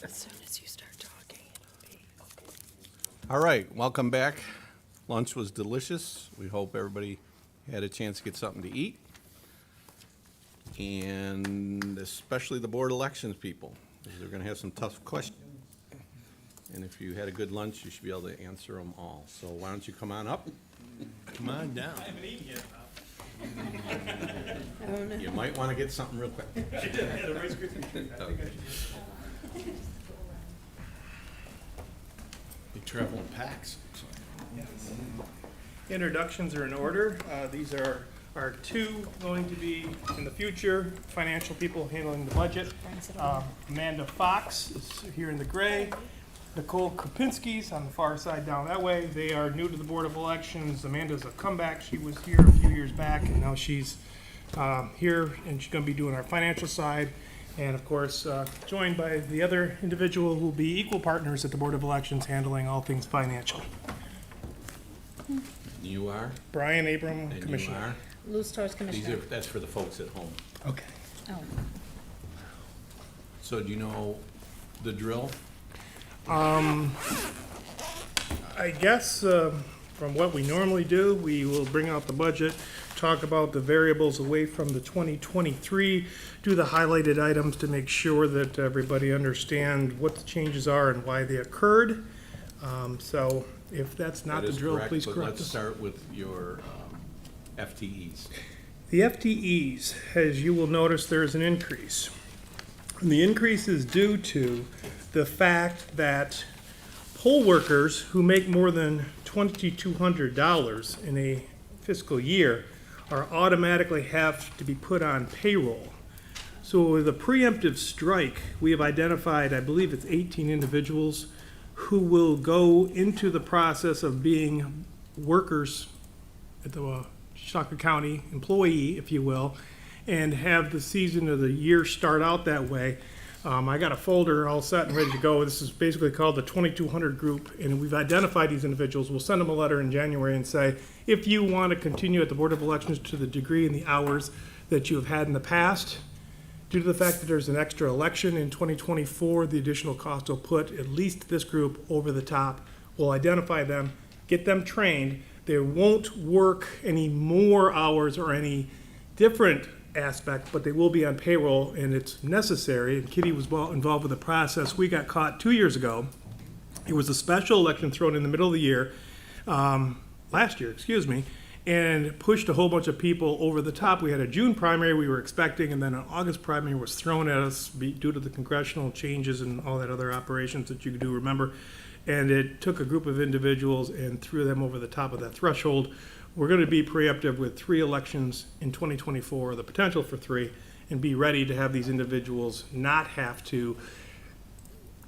As soon as you start talking, it'll be okay. All right, welcome back. Lunch was delicious. We hope everybody had a chance to get something to eat. And especially the board elections people, 'cause they're gonna have some tough questions. And if you had a good lunch, you should be able to answer them all. So why don't you come on up? Come on down. I don't know. You might wanna get something real quick. You travel in packs. Introductions are in order. These are our two going to be, in the future, financial people handling the budget. Amanda Fox is here in the gray. Nicole Kopinski's on the far side down that way. They are new to the Board of Elections. Amanda's a comeback. She was here a few years back, and now she's here, and she's going to be doing our financial side. And of course, joined by the other individual who will be equal partners at the Board of Elections handling all things financial. You are, Brian Abram, and you Commissioner. are. Lou Stars These Commissioner. are, that's for the folks at home. Okay. Oh. So do you know the drill? I guess from what we normally do, we will bring out the budget, talk about the variables away from the 2023, do the highlighted items to make sure that everybody understand what the changes are and why they occurred. So if that's not That the is drill, correct, please but correct let's us. start with your FTEs. The FTEs, as you will notice, there's an increase. And the increase is due to the fact that poll workers who make more than $2,200 in a fiscal year are automatically have to be put on payroll. So with a preemptive strike, we have identified, I believe it's 18 individuals who will go into the process of being workers at the Chautauqua County employee, if you will, and have the season of the year start out that way. I got a folder all set and ready to go. This is basically called the 2200 group, and we've identified these individuals. We'll send them a letter in January and say, if you want to continue at the Board of Elections to the degree and the hours that you have had in the past, due to the fact that there's an extra election in 2024, the additional cost will put at least this group over the top. We'll identify them, get them trained. They won't work any more hours or any different aspect, but they will be on payroll, and it's necessary. And Kitty was well involved with the process. We got caught 2 years ago. It was a special election thrown in the middle of the year, last year, excuse me, and pushed a whole bunch of people over the top. We had a June primary we were expecting, and then an August primary was thrown at us due to the congressional changes and all that other operations that you do remember. And it took a group of individuals and threw them over the top of that threshold. We're going to be preemptive with 3 elections in 2024, the potential for 3, and be ready to have these individuals not have to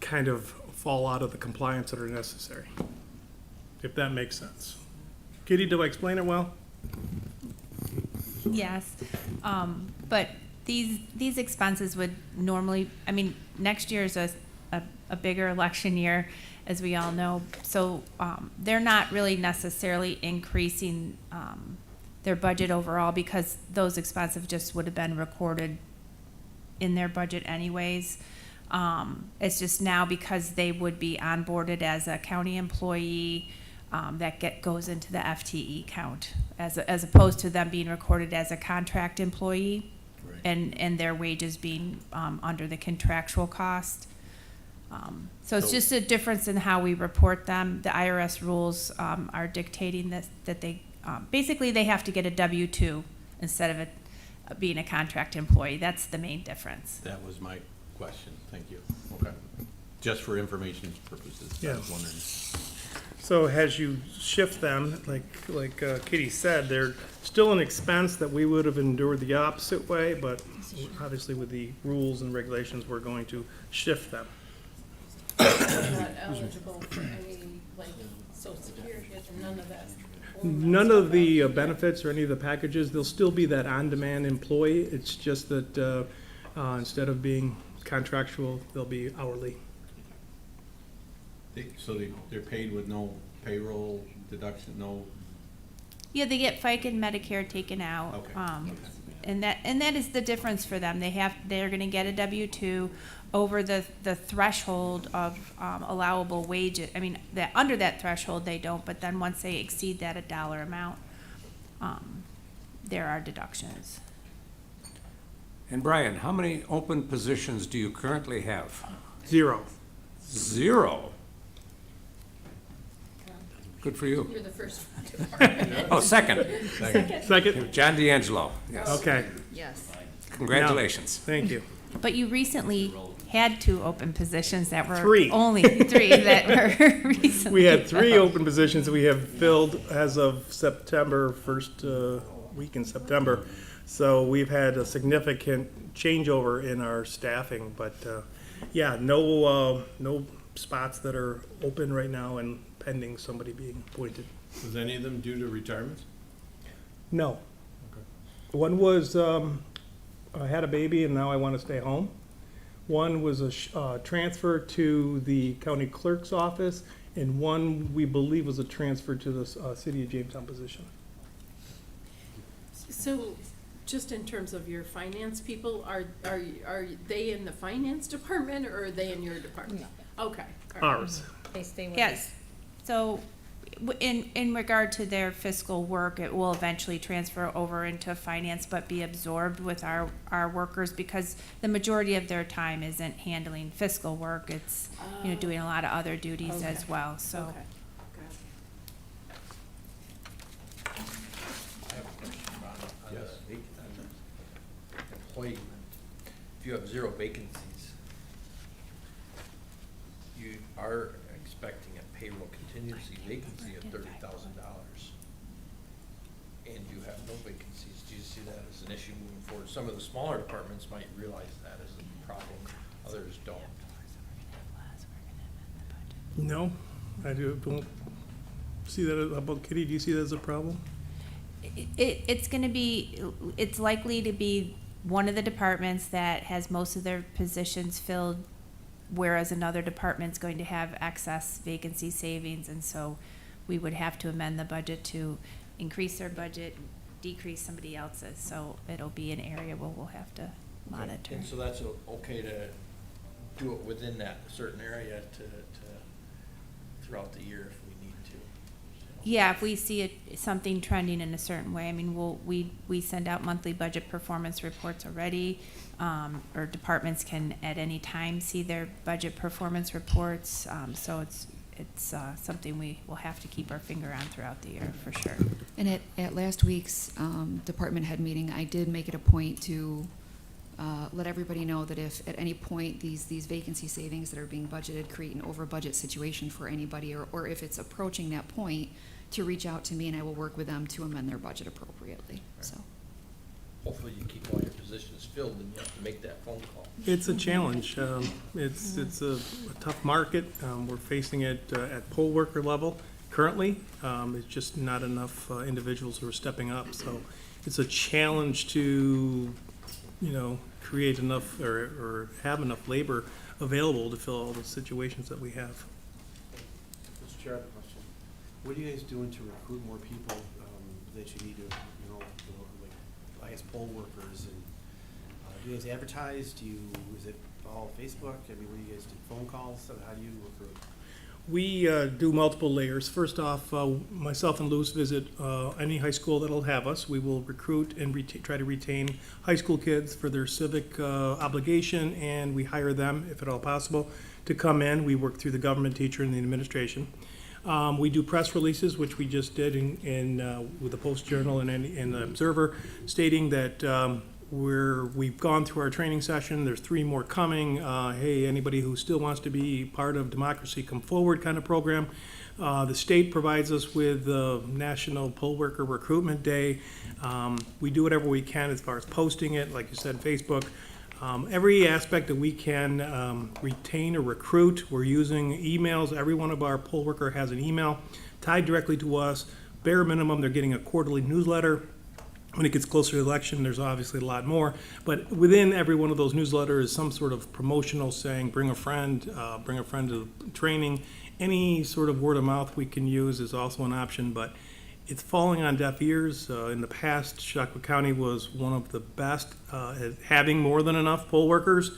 kind of fall out of the compliance that are necessary, if that makes sense. Kitty, did I explain it well? Yes, but these expenses would normally, I mean, next year is a bigger election year, as we all know. So they're not really necessarily increasing their budget overall, because those expenses just would have been recorded in their budget anyways. It's just now because they would be onboarded as a county employee, that goes into the FTE count, as opposed to them being recorded as a contract employee, Right. and their wages being under the contractual cost. So it's So- just a difference in how we report them. The IRS rules are dictating that they basically they have to get a W-2 instead of being a contract employee. That's the main difference. That was my question, thank you. Okay. Just for information purposes, I Yeah. was wondering. So as you shift them, like Kitty said, they're still an expense that we would have endured the opposite way, but obviously with the rules and regulations, we're going to shift them. Not eligible for any, like, social security or none of that. None of the benefits or any of the packages, they'll still be that on-demand employee. It's just that instead of being contractual, they'll be hourly. So they're paid with no payroll deduction, no, Yeah, they get FICA and Medicare taken out. okay. Um, Okay. and that is the difference for them. They're gonna get a W-2 over the threshold of allowable wages. I mean, under that threshold, they don't, but then once they exceed that a dollar amount, there are deductions. And Brian, how many open positions do you currently have? 0. 0. Good for you. You're the first one. Oh, second. Second? John D'Angelo. Yes. Okay, Yes. Congratulations. thank you. But you recently had 2 open positions that were 3. only 3 that were recently. We had 3 open positions that we have filled as of September, first week in September. So we've had a significant changeover in our staffing, but yeah, no spots that are open right now and pending somebody being appointed. Was any of them due to retirements? No. One was, I had a baby and now I want to stay home. One was a transfer to the county clerk's office, and one we believe was a transfer to the city of Jamestown position. So, just in terms of your finance people, are they in the finance department or are they in your department? Okay. all right. Ours. They stay with Yes, so in regard to their fiscal work, it will eventually transfer over into finance, but be absorbed with our workers, because the majority of their time isn't handling fiscal work, it's, doing a lot of other duties as Okay. well, so. Okay. I have a question, Ron, on Yes. the employee. If you have 0 vacancies, you are expecting a payroll contingency vacancy of $30,000. And you have no vacancies. Do you see that as an issue moving forward? Some of the smaller departments might realize that as a problem, others don't. No, I don't see that. How about Kitty? Do you see that as a problem? It's likely to be one of the departments that has most of their positions filled, whereas another department's going to have excess vacancy savings, and so we would have to amend the budget to increase their budget, decrease somebody else's, so it'll be an area where we'll have to monitor. And so that's okay to do it within that certain area to throughout the year if we need to. Yeah, if we see something trending in a certain way, I mean, we send out monthly budget performance reports already, or departments can at any time see their budget performance reports, so it's something we will have to keep our finger on throughout the year, for sure. And at last week's department head meeting, I did make it a point to let everybody know that if at any point these vacancy savings that are being budgeted create an over budget situation for anybody, or if it's approaching that point, to reach out to me and I will work with them to amend their budget appropriately. So Hopefully you keep all your positions filled and you have to make that phone call. It's a challenge. It's a tough market. We're facing it at poll worker level currently. It's just not enough individuals who are stepping up. So it's a challenge to, create enough or have enough labor available to fill all the situations that we have. Mr. Chair, I have a question. What are you guys doing to recruit more people that you need to, like, I guess, poll workers? And do you guys advertise? Is it all Facebook? I mean, what do you guys do? Phone calls? How do you recruit? We do multiple layers. First off, myself and Luz visit any high school that'll have us. We will recruit and try to retain high school kids for their civic obligation, and we hire them, if at all possible, to come in. We work through the government teacher and the administration. We do press releases, which we just did with the Post Journal and the Observer, stating that we've gone through our training session. There's 3 more coming. Hey, anybody who still wants to be part of democracy, come forward kind of program. The state provides us with National Poll Worker Recruitment Day. We do whatever we can as far as posting it, like you said, Facebook. Every aspect that we can retain or recruit, we're using emails. Every one of our poll worker has an email tied directly to us. Bare minimum, they're getting a quarterly newsletter. When it gets closer to the election, there's obviously a lot more. But within every one of those newsletters is some sort of promotional saying, bring a friend to training. Any sort of word of mouth we can use is also an option. But It's falling on deaf ears. In the past, Chautauqua County was one of the best at having more than enough poll workers,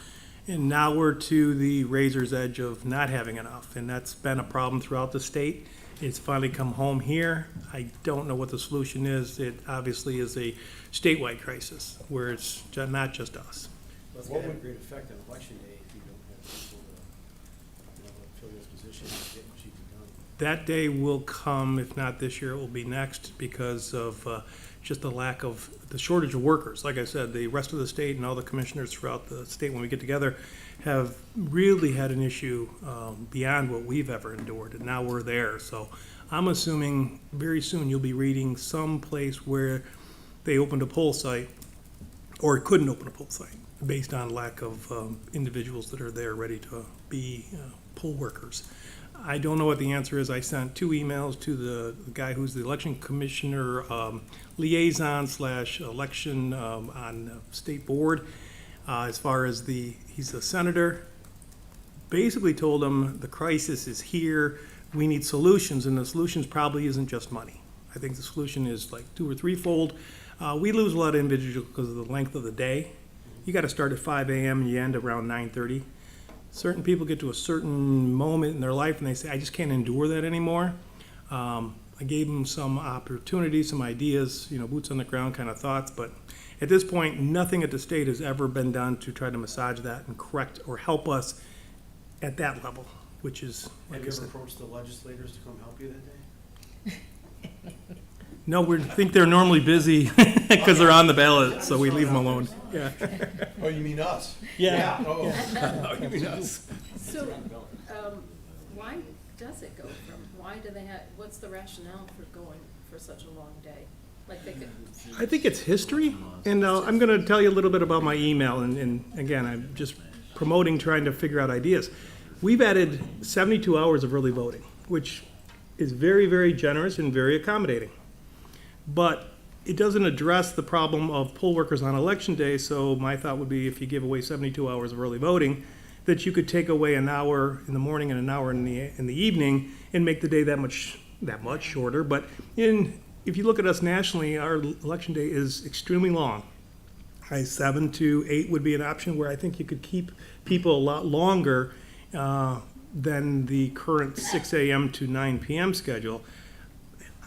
and now we're to the razor's edge of not having enough, and that's been a problem throughout the state. It's finally come home here. I don't know what the solution is. It obviously is a statewide crisis where it's not just us. Well, it's gonna have a great effect on election day if you don't have people to, fill those positions and get what you can done. That day will come, if not this year, it will be next because of just the lack of, the shortage of workers. Like I said, the rest of the state and all the commissioners throughout the state, when we get together, have really had an issue beyond what we've ever endured, and now we're there. So I'm assuming very soon you'll be reading some place where they opened a poll site or couldn't open a poll site based on lack of individuals that are there ready to be poll workers. I don't know what the answer is. I sent 2 emails to the guy who's the election commissioner liaison / election on the state board. As far as he's a senator, basically told him the crisis is here. We need solutions, and the solutions probably isn't just money. I think the solution is like 2 or 3-fold. We lose a lot of individuals because of the length of the day. You got to start at 5 a.m. and you end around 9:30. Certain people get to a certain moment in their life and they say, I just can't endure that anymore. I gave them some opportunities, some ideas, boots on the ground kind of thoughts, but at this point, nothing at the state has ever been done to try to massage that and correct or help us at that level, which is, like Have I you said. ever approached the legislators to come help you that day? No, we think they're normally busy because they're on the ballot, so we leave them alone. Yeah. Oh, you mean us? Yeah. Oh, you mean us. So, why does it go from, why do they have, what's the rationale for going for such a long day? Like they could, I think it's history, and I'm going to tell you a little bit about my email, and again, I'm just promoting trying to figure out ideas. We've added 72 hours of early voting, which is very, very generous and very accommodating. But it doesn't address the problem of poll workers on election day, so my thought would be if you give away 72 hours of early voting, that you could take away an hour in the morning and an hour in the evening and make the day that much shorter. But if you look at us nationally, our election day is extremely long. 7 to 8 would be an option where I think you could keep people a lot longer than the current 6 a.m. to 9 p.m. schedule.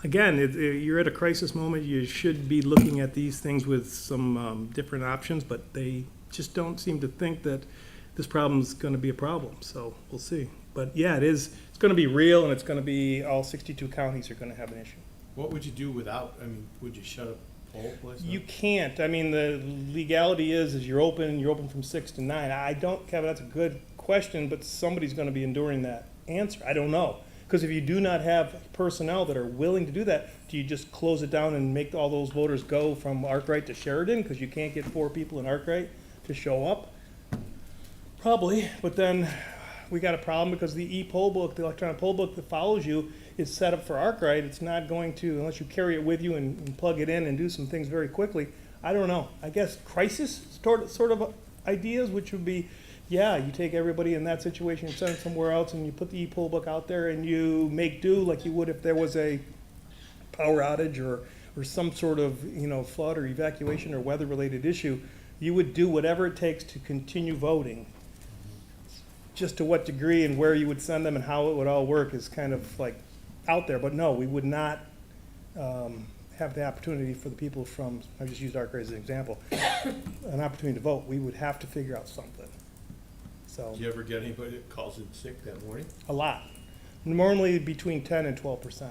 Again, you're at a crisis moment. You should be looking at these things with some different options, but they just don't seem to think that this problem is going to be a problem. So we'll see. But yeah, it is. It's going to be real, and it's going to be all 62 counties are going to have an issue. What would you do without, would you shut a poll place down? You can't. I mean, the legality is you're open from 6 to 9. Kevin, that's a good question, but somebody's going to be enduring that answer. I don't know. Because if you do not have personnel that are willing to do that, do you just close it down and make all those voters go from Arkwright to Sheridan because you can't get 4 people in Arkwright to show up? Probably, but then we got a problem because the e-poll book, the electronic poll book that follows you is set up for Arkwright. It's not going to, unless you carry it with you and plug it in and do some things very quickly. I don't know. I guess crisis sort of ideas, which would be, yeah, you take everybody in that situation and send it somewhere else and you put the e-poll book out there and you make do like you would if there was a power outage or some sort of, flood or evacuation or weather-related issue. You would do whatever it takes to continue voting. Just to what degree and where you would send them and how it would all work is kind of like out there. But no, we would not have the opportunity for the people from, I just used Arkwright as an example, an opportunity to vote. We would have to figure out something. So Do you ever get anybody that calls in sick that morning? a lot. Normally between 10 and 12%.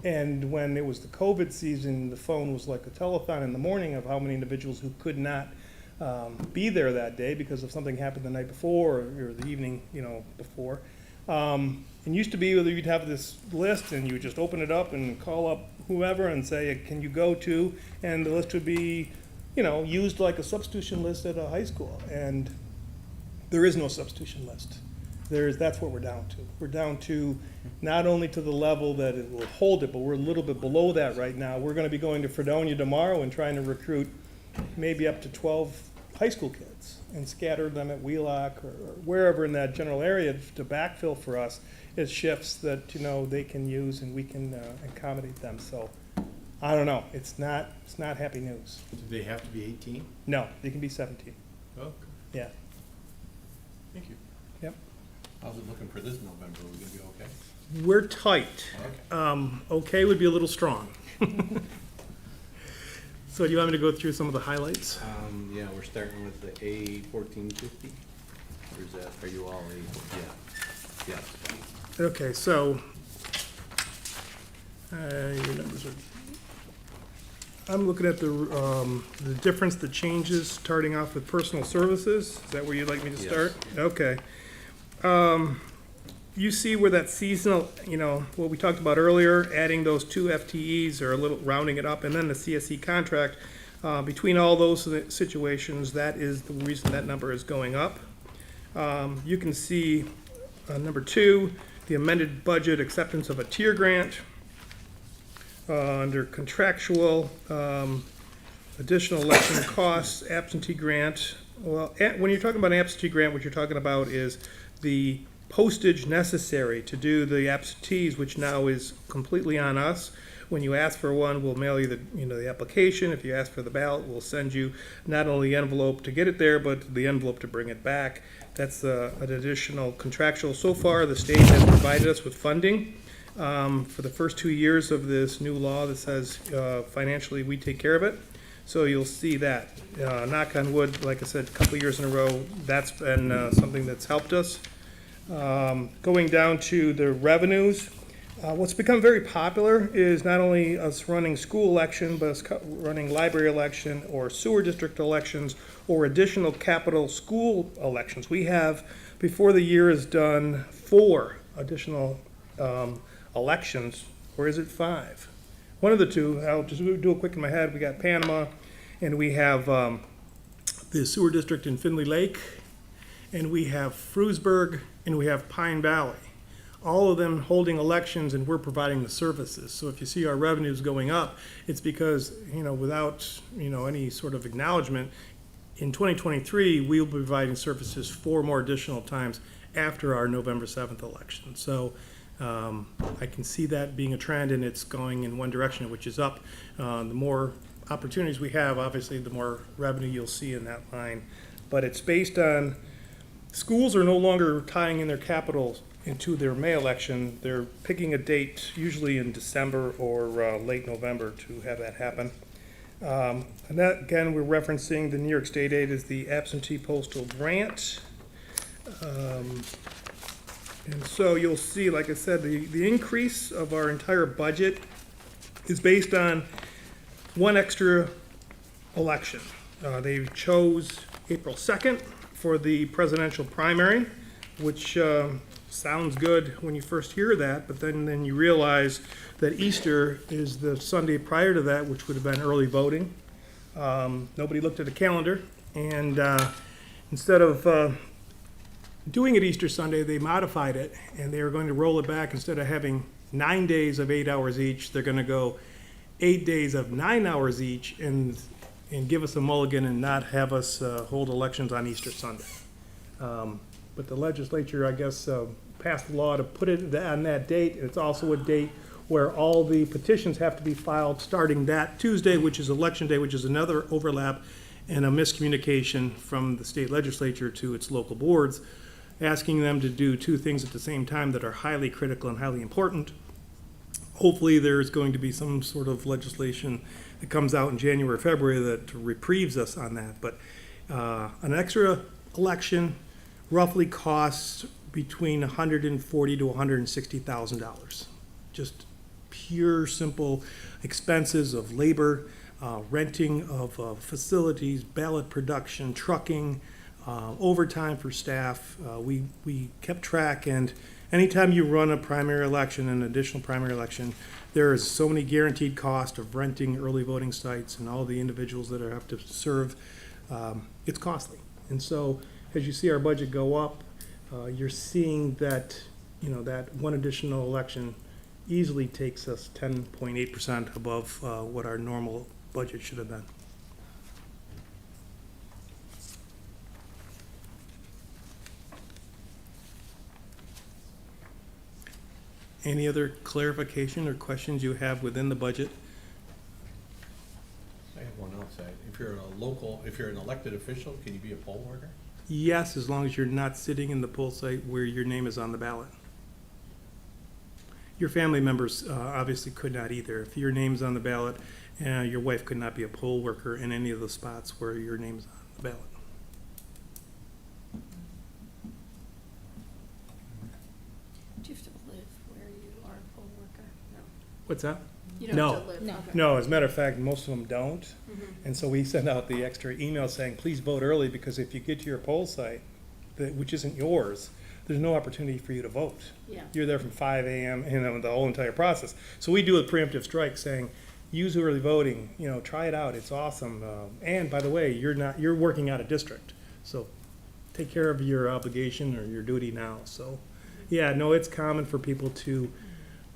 And when it was the COVID season, the phone was like a telethon in the morning of how many individuals who could not be there that day because of something happened the night before or the evening, before. It used to be whether you'd have this list and you would just open it up and call up whoever and say, can you go to? And the list would be, used like a substitution list at a high school. And there is no substitution list. That's what we're down to. We're down to not only to the level that it will hold it, but we're a little bit below that right now. We're going to be going to Fredonia tomorrow and trying to recruit maybe up to 12 high school kids and scatter them at Wheelock or wherever in that general area to backfill for us as shifts that, you know, they can use and we can accommodate them. So, I don't know, it's not happy news. Do they have to be 18? No, they can be 17, Oh, yeah, thank you. yep. How's it looking for this November? Are we gonna be okay? We're tight. Okay. Okay would be a little strong. So do you want me to go through some of the highlights? Yeah, we're starting with the A1450. Or is that, are you all A? Yeah. Yes. Okay, so, your numbers are, I'm looking at the difference, the changes, starting off with personal services. Is that where you'd like me to Yes. start? Okay. You see where that seasonal, you know, what we talked about earlier, adding those 2 FTEs or a little rounding it up, and then the CSE contract. Between all those situations, that is the reason that number is going up. You can see number 2, the amended budget acceptance of a tier grant. Under contractual, additional election costs, absentee grant. Well, when you're talking about an absentee grant, what you're talking about is the postage necessary to do the absentees, which now is completely on us. When you ask for one, we'll mail you the application. If you ask for the ballot, we'll send you not only the envelope to get it there, but the envelope to bring it back. That's an additional contractual. So far, the state has provided us with funding for the first 2 years of this new law that says financially we take care of it. So you'll see that. Knock on wood, like I said, a couple of years in a row, that's been something that's helped us. Going down to the revenues, what's become very popular is not only us running school election, but us running library election or sewer district elections or additional capital school elections. We have, before the year is done, 4 additional elections, or is it 5? One of the two. I'll just do it quick in my head. We got Panama, and we have the sewer district in Findlay Lake, and we have Frewsburg, and we have Pine Valley. All of them holding elections, and we're providing the services. So if you see our revenues going up, it's because, you know, without, you know, any sort of acknowledgement, in 2023, we'll be providing services 4 more additional times after our November 7th election. So I can see that being a trend, and it's going in one direction, which is up. The more opportunities we have, obviously, the more revenue you'll see in that line. But it's based on, schools are no longer tying in their capital into their May election. They're picking a date, usually in December or late November, to have that happen. And that, again, we're referencing the New York State aid as the absentee postal grant. And so you'll see, like I said, the increase of our entire budget is based on 1 extra election. They chose April 2nd for the presidential primary, which sounds good when you first hear that, but then you realize that Easter is the Sunday prior to that, which would have been early voting. Nobody looked at the calendar, and instead of doing it Easter Sunday, they modified it, and they were going to roll it back. Instead of having 9 days of 8 hours each, they're going to go 8 days of 9 hours each and give us a mulligan and not have us hold elections on Easter Sunday. But the legislature, I guess, passed a law to put it on that date. It's also a date where all the petitions have to be filed starting that Tuesday, which is Election Day, which is another overlap and a miscommunication from the state legislature to its local boards, asking them to do 2 things at the same time that are highly critical and highly important. Hopefully there's going to be some sort of legislation that comes out in January or February that reprieves us on that. But an extra election roughly costs between $140,000 to $160,000. Just pure, simple expenses of labor, renting of facilities, ballot production, trucking, overtime for staff. We kept track, and anytime you run a primary election, an additional primary election, there is so many guaranteed costs of renting early voting sites and all the individuals that have to serve. It's costly. And so as you see our budget go up, you're seeing that, you know, that one additional election easily takes us 10.8% above what our normal budget should have been. Any other clarification or questions you have within the budget? I have one outside. If you're an elected official, can you be a poll worker? Yes, as long as you're not sitting in the poll site where your name is on the ballot. Your family members obviously could not either. If your name's on the ballot, your wife could not be a poll worker in any of the spots where your name's on the ballot. Do you have to live where you are a poll worker? No. What's that? You don't No. have to live? No. Okay. No, as a matter of fact, most of them don't. Mhm. And so we send out the extra email saying, please vote early, because if you get to your poll site, which isn't yours, there's no opportunity for you to vote. Yeah. You're there from 5 a.m., the whole entire process. So we do a preemptive strike saying, use early voting, try it out, it's awesome. And by the way, you're working out of district, so take care of your obligation or your duty now. So, yeah, no, it's common for people to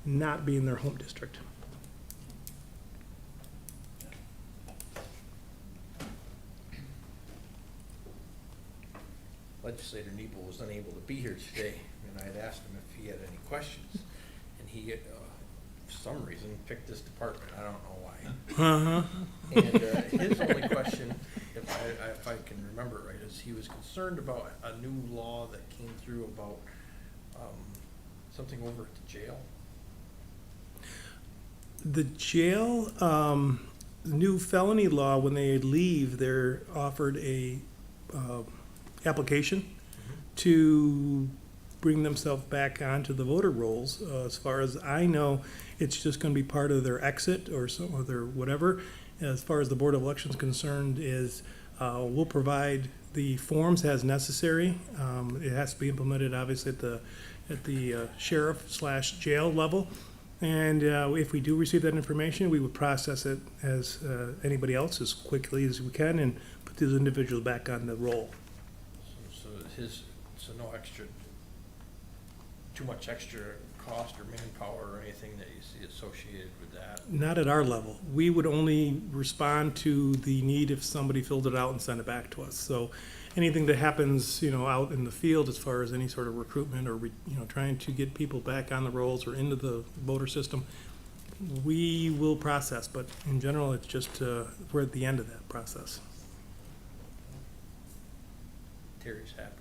not be in their home district. Legislator Nebo was unable to be here today, and I had asked him if he had any questions. And he, for some reason, picked this department. I don't know why. Uh-huh. And his only question, if I can remember it right, is he was concerned about a new law that came through about something over at the jail. The jail, new felony law, when they leave, they're offered a application to bring themselves back onto the voter rolls. As far as I know, it's just going to be part of their exit or some other whatever. As far as the Board of Elections concerned, is we'll provide the forms as necessary. It has to be implemented, obviously, at the sheriff/jail level. And if we do receive that information, we would process it as anybody else as quickly as we can and put these individuals back on the roll. So no extra, too much extra cost or manpower or anything that you see associated with that? Not at our level. We would only respond to the need if somebody filled it out and sent it back to us. So anything that happens, out in the field as far as any sort of recruitment or, trying to get people back on the rolls or into the voter system, we will process. But in general, it's just, we're at the end of that process. Terry's happy.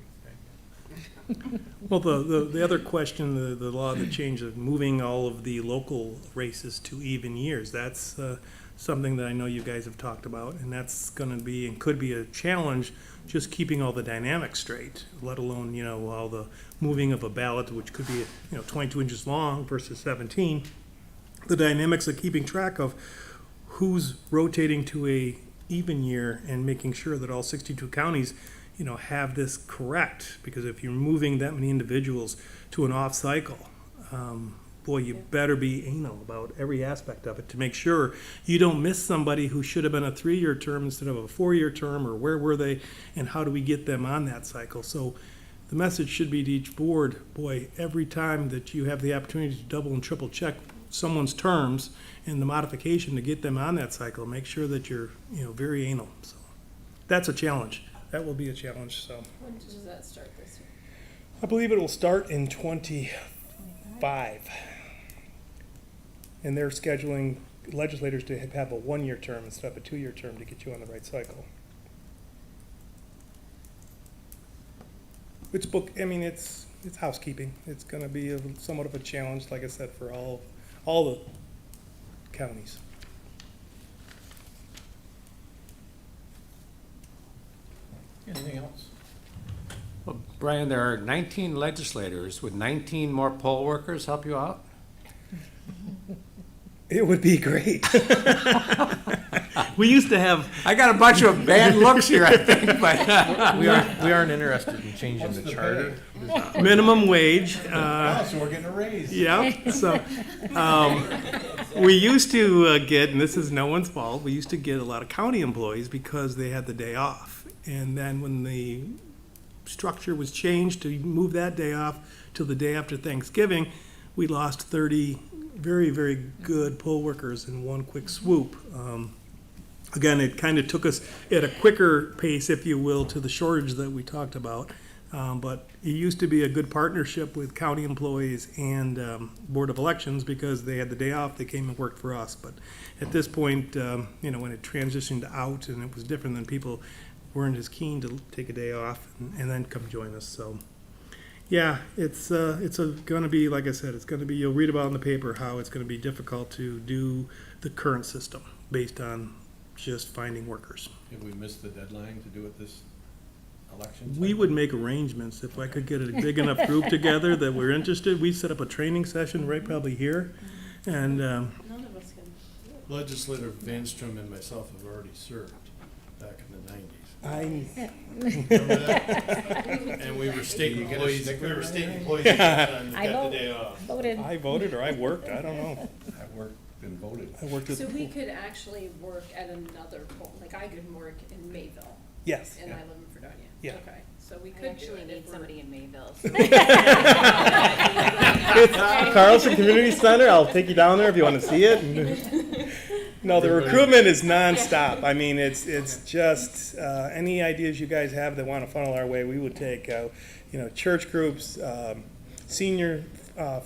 Well, the other question, the law that changed of moving all of the local races to even years, that's something that I know you guys have talked about, and that's going to be and could be a challenge, just keeping all the dynamics straight, let alone, all the moving of a ballot, which could be, 22 inches long versus 17, the dynamics of keeping track of who's rotating to a even year and making sure that all 62 counties have this correct, because if you're moving that many individuals to an off cycle, boy, you better be anal about every aspect of it to make sure you don't miss somebody who should have been a 3-year term instead of a 4-year term, or where were they, and how do we get them on that cycle. So the message should be to each board, boy, every time that you have the opportunity to double and triple check someone's terms and the modification to get them on that cycle, make sure that you're, very anal. So that's a challenge. That will be a challenge, so. When does that start this year? I believe it will start in 25. And they're scheduling legislators to have a 1-year term instead of a 2-year term to get you on the right cycle. It's it's housekeeping. It's gonna be somewhat of a challenge, like I said, for all the counties. Anything else? Well, Brian, there are 19 legislators. Would 19 more poll workers help you out? It would be great. We used to have, I got a bunch of bad looks here, I think, but We aren't interested in changing the charter. minimum wage. So we're getting a raise. Yeah, so, we used to get, and this is no one's fault, we used to get a lot of county employees because they had the day off. And then when the structure was changed to move that day off to the day after Thanksgiving, we lost 30 very, very good poll workers in one quick swoop. Again, it kind of took us at a quicker pace, if you will, to the shortage that we talked about. But it used to be a good partnership with county employees and Board of Elections because they had the day off, they came and worked for us. But at this point, you know, when it transitioned out and it was different, than people weren't as keen to take a day off and then come join us. So, yeah, it's going to be, like I said, it's going to be, you'll read about in the paper how it's going to be difficult to do the current system based on just finding workers. Have we missed the deadline to do it this election? We would make arrangements if I could get a big enough group together that we're interested. We'd set up a training session right probably here. And None of us can do it. Legislator Vanstrom and myself have already served back in the 90s. I, Remember that? And we were state employees, at the time that got the day off. Voted. I voted or I worked, I don't know. I worked and voted. I worked at So the we pool. could actually work at another poll, like I could work in Mayville, Yes. and I live in Fredonia. Yeah. Okay, so we I could do actually it need if we're. somebody in Mayville. Carlson Community Center, I'll take you down there if you want to see it. No, the recruitment is nonstop. I mean, it's just, any ideas you guys have that want to funnel our way, we would take, you know, church groups, senior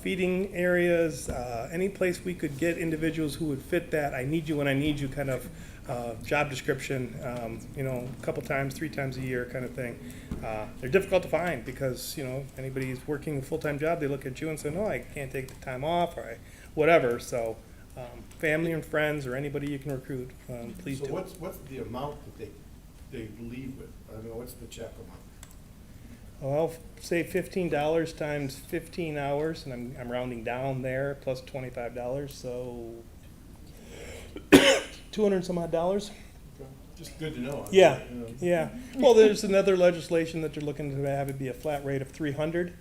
feeding areas, any place we could get individuals who would fit that I need you when I need you kind of job description, you know, a couple times, 3 times a year kind of thing. They're difficult to find because, you know, anybody who's working a full-time job, they look at you and say, no, I can't take the time off or whatever. So family and friends or anybody you can recruit, please So do. what's the amount that they leave with? I mean, what's the check amount? Well, say $15 times 15 hours, and I'm rounding down there, plus $25, so 200 some odd dollars. Just good to know. Yeah, You know. yeah. Well, there's another legislation that they're looking to have it be a flat rate of 300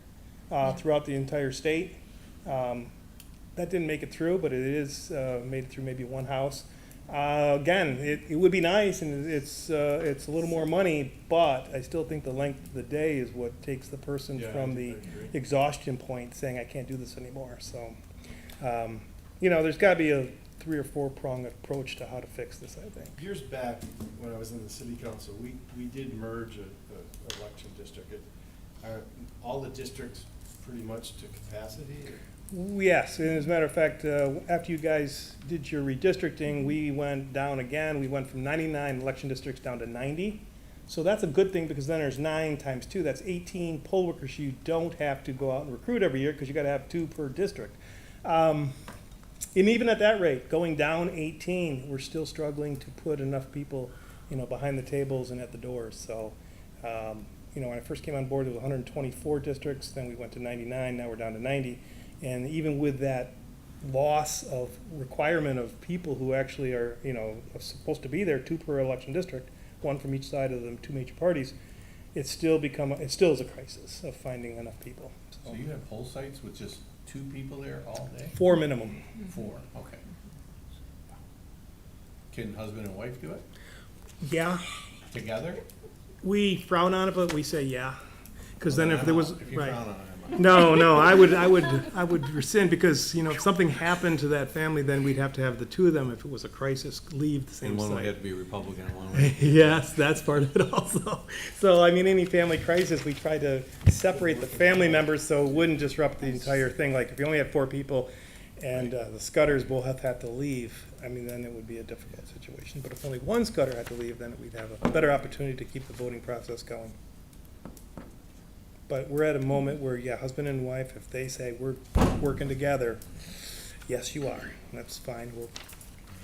throughout the entire state. That didn't make it through, but it is made it through maybe one house. Again, it would be nice, and it's a little more money, but I still think the length of the day is what takes the person Yeah, from I the agree. exhaustion point, saying I can't do this anymore. So, you know, there's got to be a 3 or 4 prong approach to how to fix this, I think. Years back, when I was in the city council, we did merge a election district. Are all the districts pretty much to capacity? Yes, and as a matter of fact, after you guys did your redistricting, we went down again. We went from 99 election districts down to 90. So that's a good thing because then there's 9 times 2. That's 18 poll workers you don't have to go out and recruit every year because you got to have 2 per district. And even at that rate, going down 18, we're still struggling to put enough people, you know, behind the tables and at the doors. So, you know, when I first came on board, it was 124 districts. Then we went to 99. Now we're down to 90. And even with that loss of requirement of people who actually are, you know, supposed to be there, 2 per election district, 1 from each side of the 2 major parties, it still is a crisis of finding enough people. So you have poll sites with just 2 people there all day? 4 minimum. 4, okay. Can husband and wife do it Yeah, together? we frown on it, but we say yeah. Because then if there was, If you right. frown on it, I'm out. No, I would rescind because, you know, if something happened to that family, then we'd have to have the 2 of them, if it was a crisis, leave the same And one would site. have to be Republican and one would. Yes, that's part of it also. So, I mean, any family crisis, we try to separate the family members so it wouldn't disrupt the entire thing. Like, if you only had 4 people and the Scudders both had to leave, I mean, then it would be a difficult situation. But if only one Scudder had to leave, then we'd have a better opportunity to keep the voting process going. But we're at a moment where, yeah, husband and wife, if they say we're working together, yes, you are. That's fine. We'll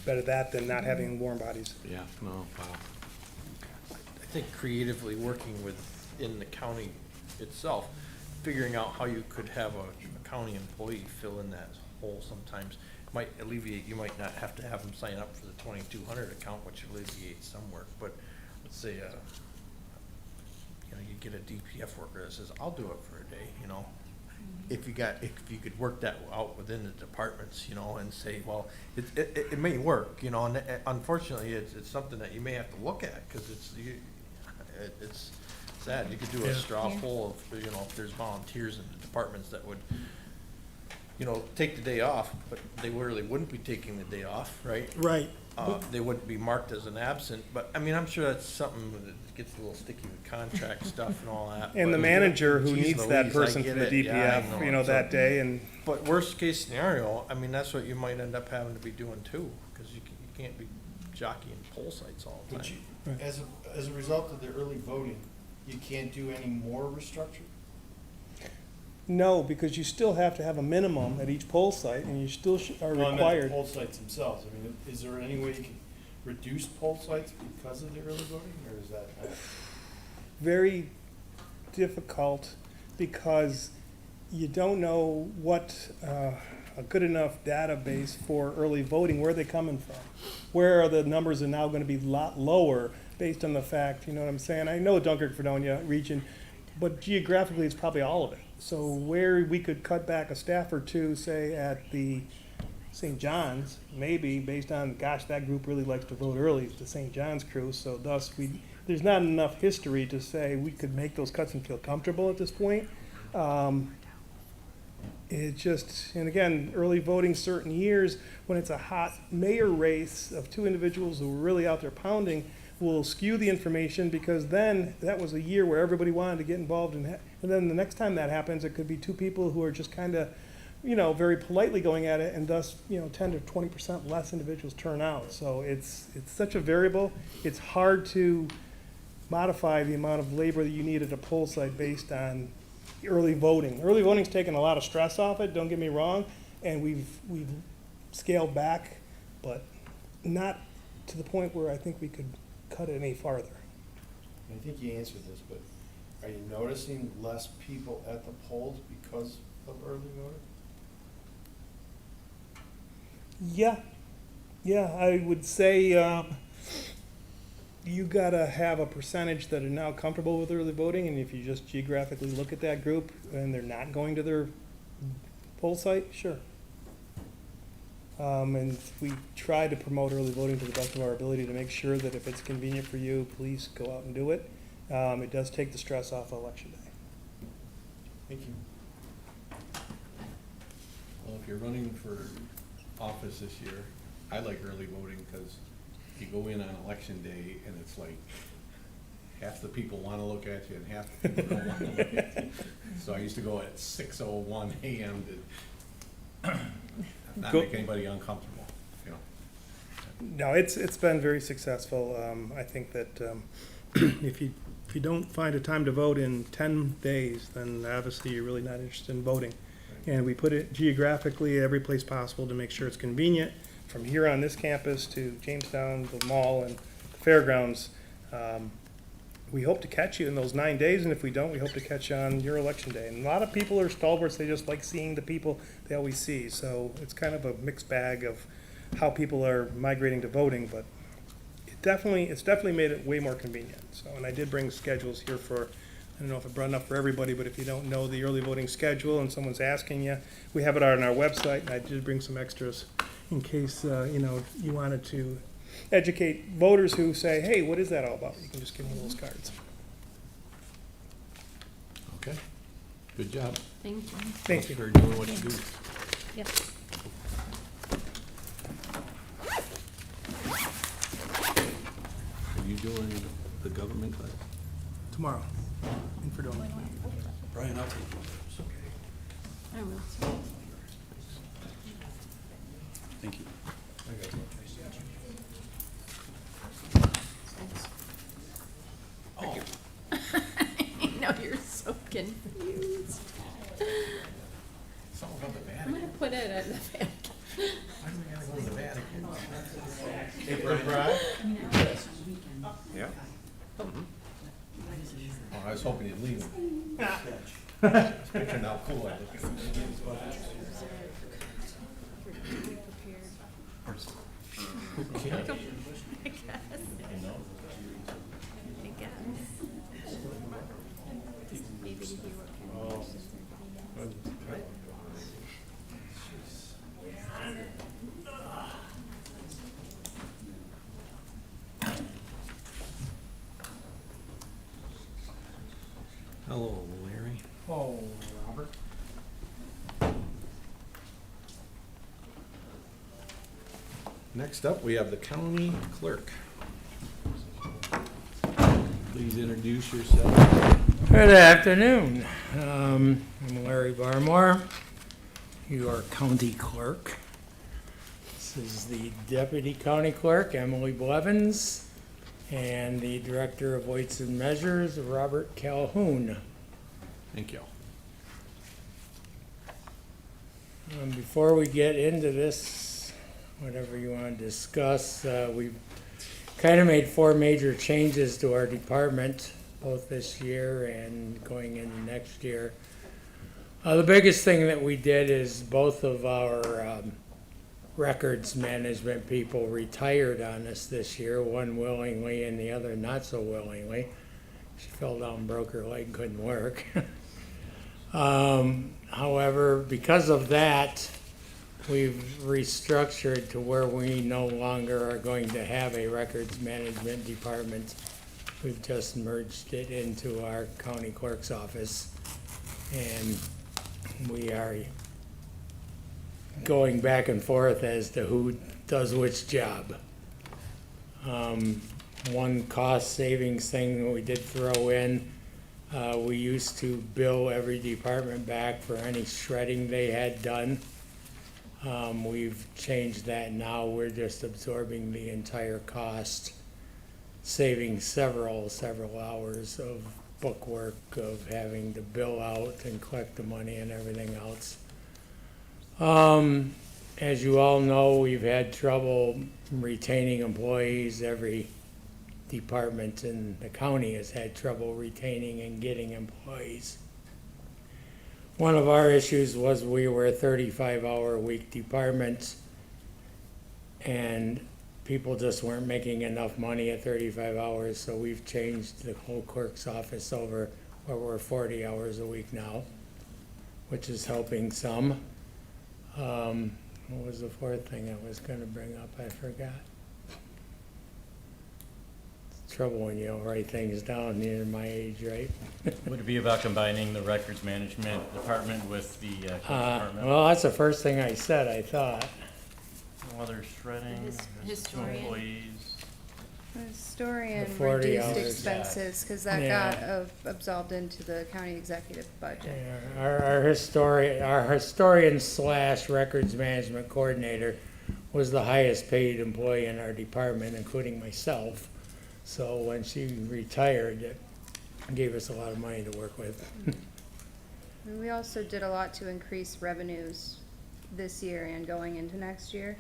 better that than not having warm bodies. Yeah, no, wow. I think creatively working within the county itself, figuring out how you could have a county employee fill in that hole sometimes might alleviate, you might not have to have them sign up for the 2200 account, which alleviates some work, but let's say, you know, you get a DPF worker that says, I'll do it for a day, you know? If you could work that out within the departments, you know, and say, well, it may work, you know, and unfortunately, it's something that you may have to look at, because it's sad. You could do a straw poll of, you know, if there's volunteers in the departments that would, you know, take the day off, but they really wouldn't be taking the day off, right? Right. they wouldn't be marked as an absent, but, I mean, I'm sure that's something that gets a little sticky with contract stuff and all that. And the but- manager who Geez needs that Louise, I person for get the it. Yeah, I DPF, know. So- that day, and But worst case scenario, I mean, that's what you might end up having to be doing too, because you can't be jockeying poll sites all the But time. you, as a result of the early voting, you can't do any more restructuring? no, because you still have to have a minimum at each poll site, and you still are Well, I meant the required. poll sites themselves. I mean, is there any way you can reduce poll sites because of the early voting, or is that? Very difficult, because you don't know what a good enough database for early voting, where are they coming from? Where are the numbers are now gonna be a lot lower based on the fact, you know what I'm saying? I know Dunkirk-Fredonia region, but geographically, it's probably all of it. So where we could cut back a staff or two, say at the St. John's, maybe based on, gosh, that group really likes to vote early, it's the St. John's crew, so thus there's not enough history to say we could make those cuts and feel comfortable at this point. It just, and again, early voting certain years, when it's a hot mayor race of two individuals who are really out there pounding, will skew the information, because then that was a year where everybody wanted to get involved and then the next time that happens, it could be two people who are just kind of, very politely going at it, and thus, 10 to 20% less individuals turn out. So it's such a variable. It's hard to modify the amount of labor that you need at a poll site based on early voting. Early voting's taken a lot of stress off it, don't get me wrong, and we've scaled back, but not to the point where I think we could cut it any farther. I think you answered this, but are you noticing less people at the polls because of early voting? Yeah, I would say you gotta have a percentage that are now comfortable with early voting, and if you just geographically look at that group and they're not going to their poll site, sure. And we try to promote early voting to the best of our ability to make sure that if it's convenient for you, please go out and do it. It does take the stress off of election day. Thank you. Well, if you're running for office this year, I like early voting, because you go in on election day and it's like half the people want to look at you and half the people don't want to look at you. So I used to go at 6:01 a.m. to not Go- make anybody uncomfortable, No, it's been very successful. I think that if you don't find a time to vote in 10 days, then obviously you're really not interested in voting. And we put it geographically every place possible to make sure it's convenient, from here on this campus to Jamestown, the mall, and fairgrounds. We hope to catch you in those 9 days, and if we don't, we hope to catch you on your election day. And a lot of people are stalwarts, they just like seeing the people they always see. So it's kind of a mixed bag of how people are migrating to voting, but it's definitely made it way more convenient. So, and I did bring schedules here for, I don't know if I brought enough for everybody, but if you don't know the early voting schedule and someone's asking you, we have it on our website, and I did bring some extras in case, you wanted to educate voters who say, hey, what is that all about? You can just give them those cards. Okay, good job. Thank you. Thank you. For doing what you do. Yep. Are you doing the government class? Tomorrow in Fredonia. Brian, I'll take yours. I will. Thank you. Oh, No, you're so confused. it's all about the I'm Vatican. gonna put it at the Vatican. Why do we gotta go to the Vatican? Hey, Brian? Yeah. Oh, I was hoping you'd leave. Picture how cool I look. Hello, Larry. Oh, Robert. Next up, we have the county clerk. Please introduce yourself. Good afternoon. I'm Larry Barmore, your county clerk. This is the deputy county clerk, Emily Blevins, and the director of weights and measures, Robert Calhoun. Thank you. Before we get into this, whatever you want to discuss, we've kind of made 4 major changes to our department, both this year and going into next year. The biggest thing that we did is both of our records management people retired on us this year, one willingly and the other not so willingly. She fell down, broke her leg, couldn't work. However, because of that, we've restructured to where we no longer are going to have a records management department. We've just merged it into our county clerk's office, and we are going back and forth as to who does which job. One cost savings thing that we did throw in, we used to bill every department back for any shredding they had done. We've changed that now. We're just absorbing the entire cost, saving several hours of book work, of having to bill out and collect the money and everything else. As you all know, we've had trouble retaining employees. Every department in the county has had trouble retaining and getting employees. One of our issues was we were a 35-hour-a-week department, and people just weren't making enough money at 35 hours, so we've changed the whole clerk's office over where we're 40 hours a week now, which is helping some. What was the 4th thing I was going to bring up? I forgot. It's trouble when you don't write things down. You're my age, right? Would it be about combining the records management department with the code department? Well, that's the first thing I said, I thought. Well, there's shredding, there's two Historian. employees. Historian The 40 reduced hours. expenses, cause that Yeah. got absorbed into the county executive budget. Yeah, our historian slash records management coordinator was the highest paid employee in our department, including myself. So when she retired, it gave us a lot of money to work with. And we also did a lot to increase revenues this year and going into next year.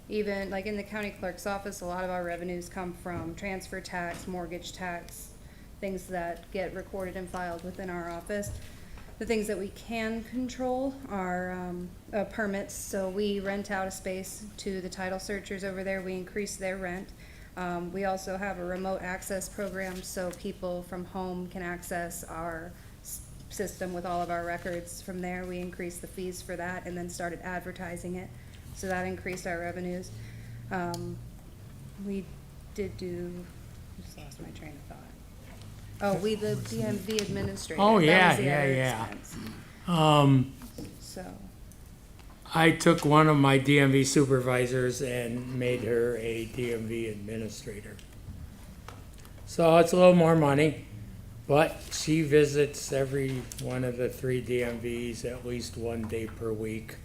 Even like in the county clerk's office, a lot of our revenues come from transfer tax, mortgage tax, things that get recorded and filed within our office. The things that we can control are permits. So we rent out a space to the title searchers over there. We increase their rent. We also have a remote access program so people from home can access our system with all of our records from there. We increased the fees for that and then started advertising it. So that increased our revenues. We did do, just lost my train of thought. Oh, the DMV administrator. Oh, That yeah, was the yeah, other yeah. expense. So, I took one of my DMV supervisors and made her a DMV administrator. So it's a little more money, but she visits every one of the 3 DMVs at least 1 day per week,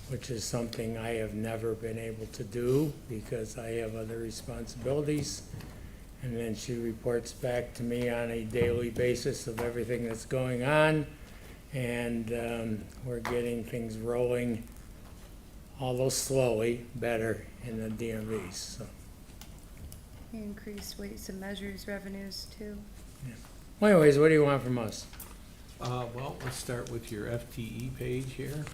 which is something I have never been able to do because I have other responsibilities. And then she reports back to me on a daily basis of everything that's going on. And we're getting things rolling, although slowly, better in the DMVs. So. we increased weights and measures revenues too. Well, anyways, what do you want from us? Well, let's start with your FTE page here.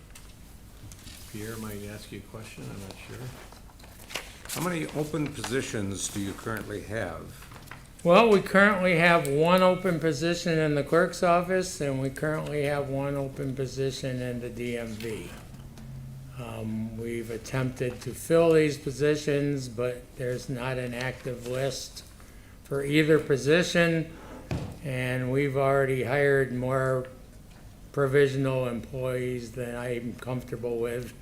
Pierre might ask you a question, I'm not sure. How many open positions do you currently have? Well, we currently have 1 open position in the clerk's office, and we currently have 1 open position in the DMV. We've attempted to fill these positions, but there's not an active list for either position, and we've already hired more provisional employees than I'm comfortable with.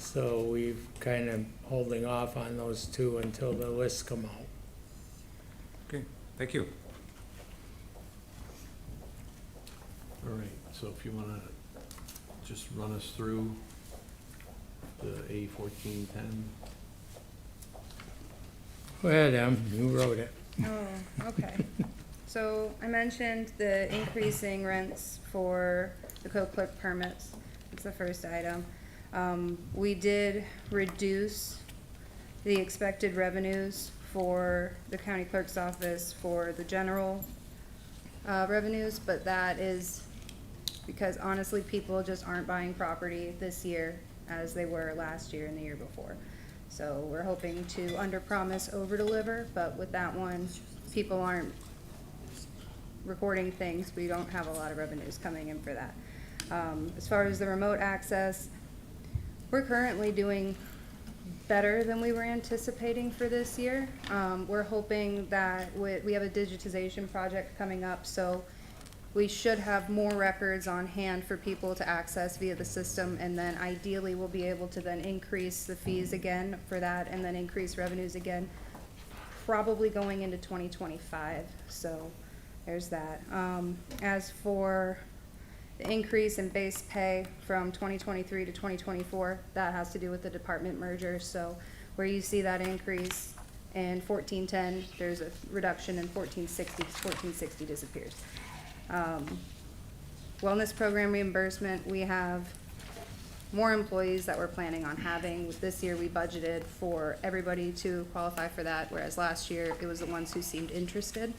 So we've kind of holding off on those two until the lists come out. Okay, thank you. All right, so if you wanna just run us through the A1410. Go ahead, Em, you wrote it. Oh, okay. So I mentioned the increasing rents for the co-clerk permits. That's the first item. We did reduce the expected revenues for the county clerk's office for the general revenues, but that is because honestly, people just aren't buying property this year as they were last year and the year before. So we're hoping to underpromise, overdeliver, but with that one, people aren't recording things. We don't have a lot of revenues coming in for that. As far as the remote access, we're currently doing better than we were anticipating for this year. We're hoping that we have a digitization project coming up, so we should have more records on hand for people to access via the system, and then ideally we'll be able to then increase the fees again for that and then increase revenues again, probably going into 2025. So there's that. As for the increase in base pay from 2023 to 2024, that has to do with the department merger. So where you see that increase in 1410, there's a reduction in 1460, 1460 disappears. Wellness program reimbursement, we have more employees that we're planning on having. This year we budgeted for everybody to qualify for that, whereas last year it was the ones who seemed interested.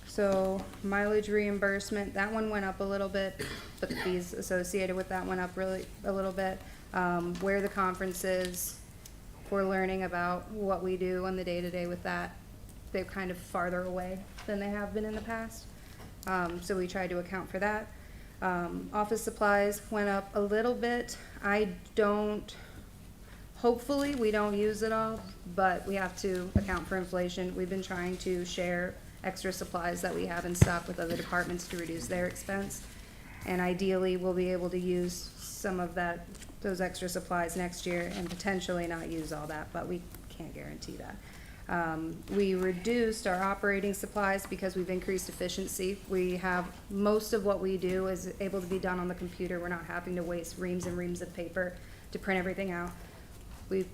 So mileage reimbursement, that one went up a little bit, but the fees associated with that went up really a little bit. Where the conference is, we're learning about what we do on the day-to-day with that. They're kind of farther away than they have been in the past. So we tried to account for that. Office supplies went up a little bit. Hopefully we don't use it all, but we have to account for inflation. We've been trying to share extra supplies that we have in stock with other departments to reduce their expense. And ideally, we'll be able to use some of those extra supplies next year and potentially not use all that, but we can't guarantee that. We reduced our operating supplies because we've increased efficiency. We have, most of what we do is able to be done on the computer. We're not having to waste reams and reams of paper to print everything out. We've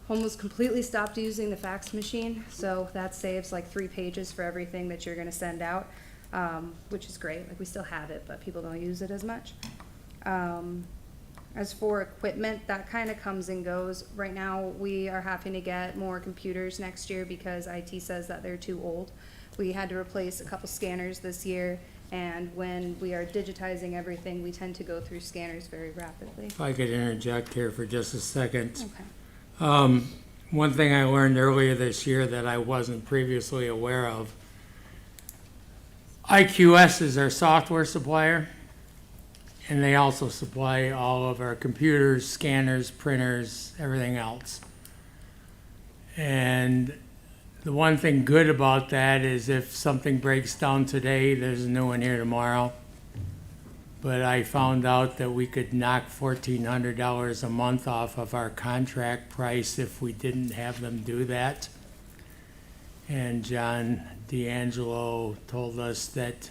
almost completely stopped using the fax machine, so that saves like 3 pages for everything that you're gonna send out, which is great. Like, we still have it, but people don't use it as much. As for equipment, that kind of comes and goes. Right now, we are having to get more computers next year because IT says that they're too old. We had to replace a couple scanners this year, and when we are digitizing everything, we tend to go through scanners very rapidly. If I could interject here for just a second. Okay. One thing I learned earlier this year that I wasn't previously aware of, IQS is our software supplier, and they also supply all of our computers, scanners, printers, everything else. And the one thing good about that is if something breaks down today, there's a new one here tomorrow. But I found out that we could knock $1,400 a month off of our contract price if we didn't have them do that. And John D'Angelo told us that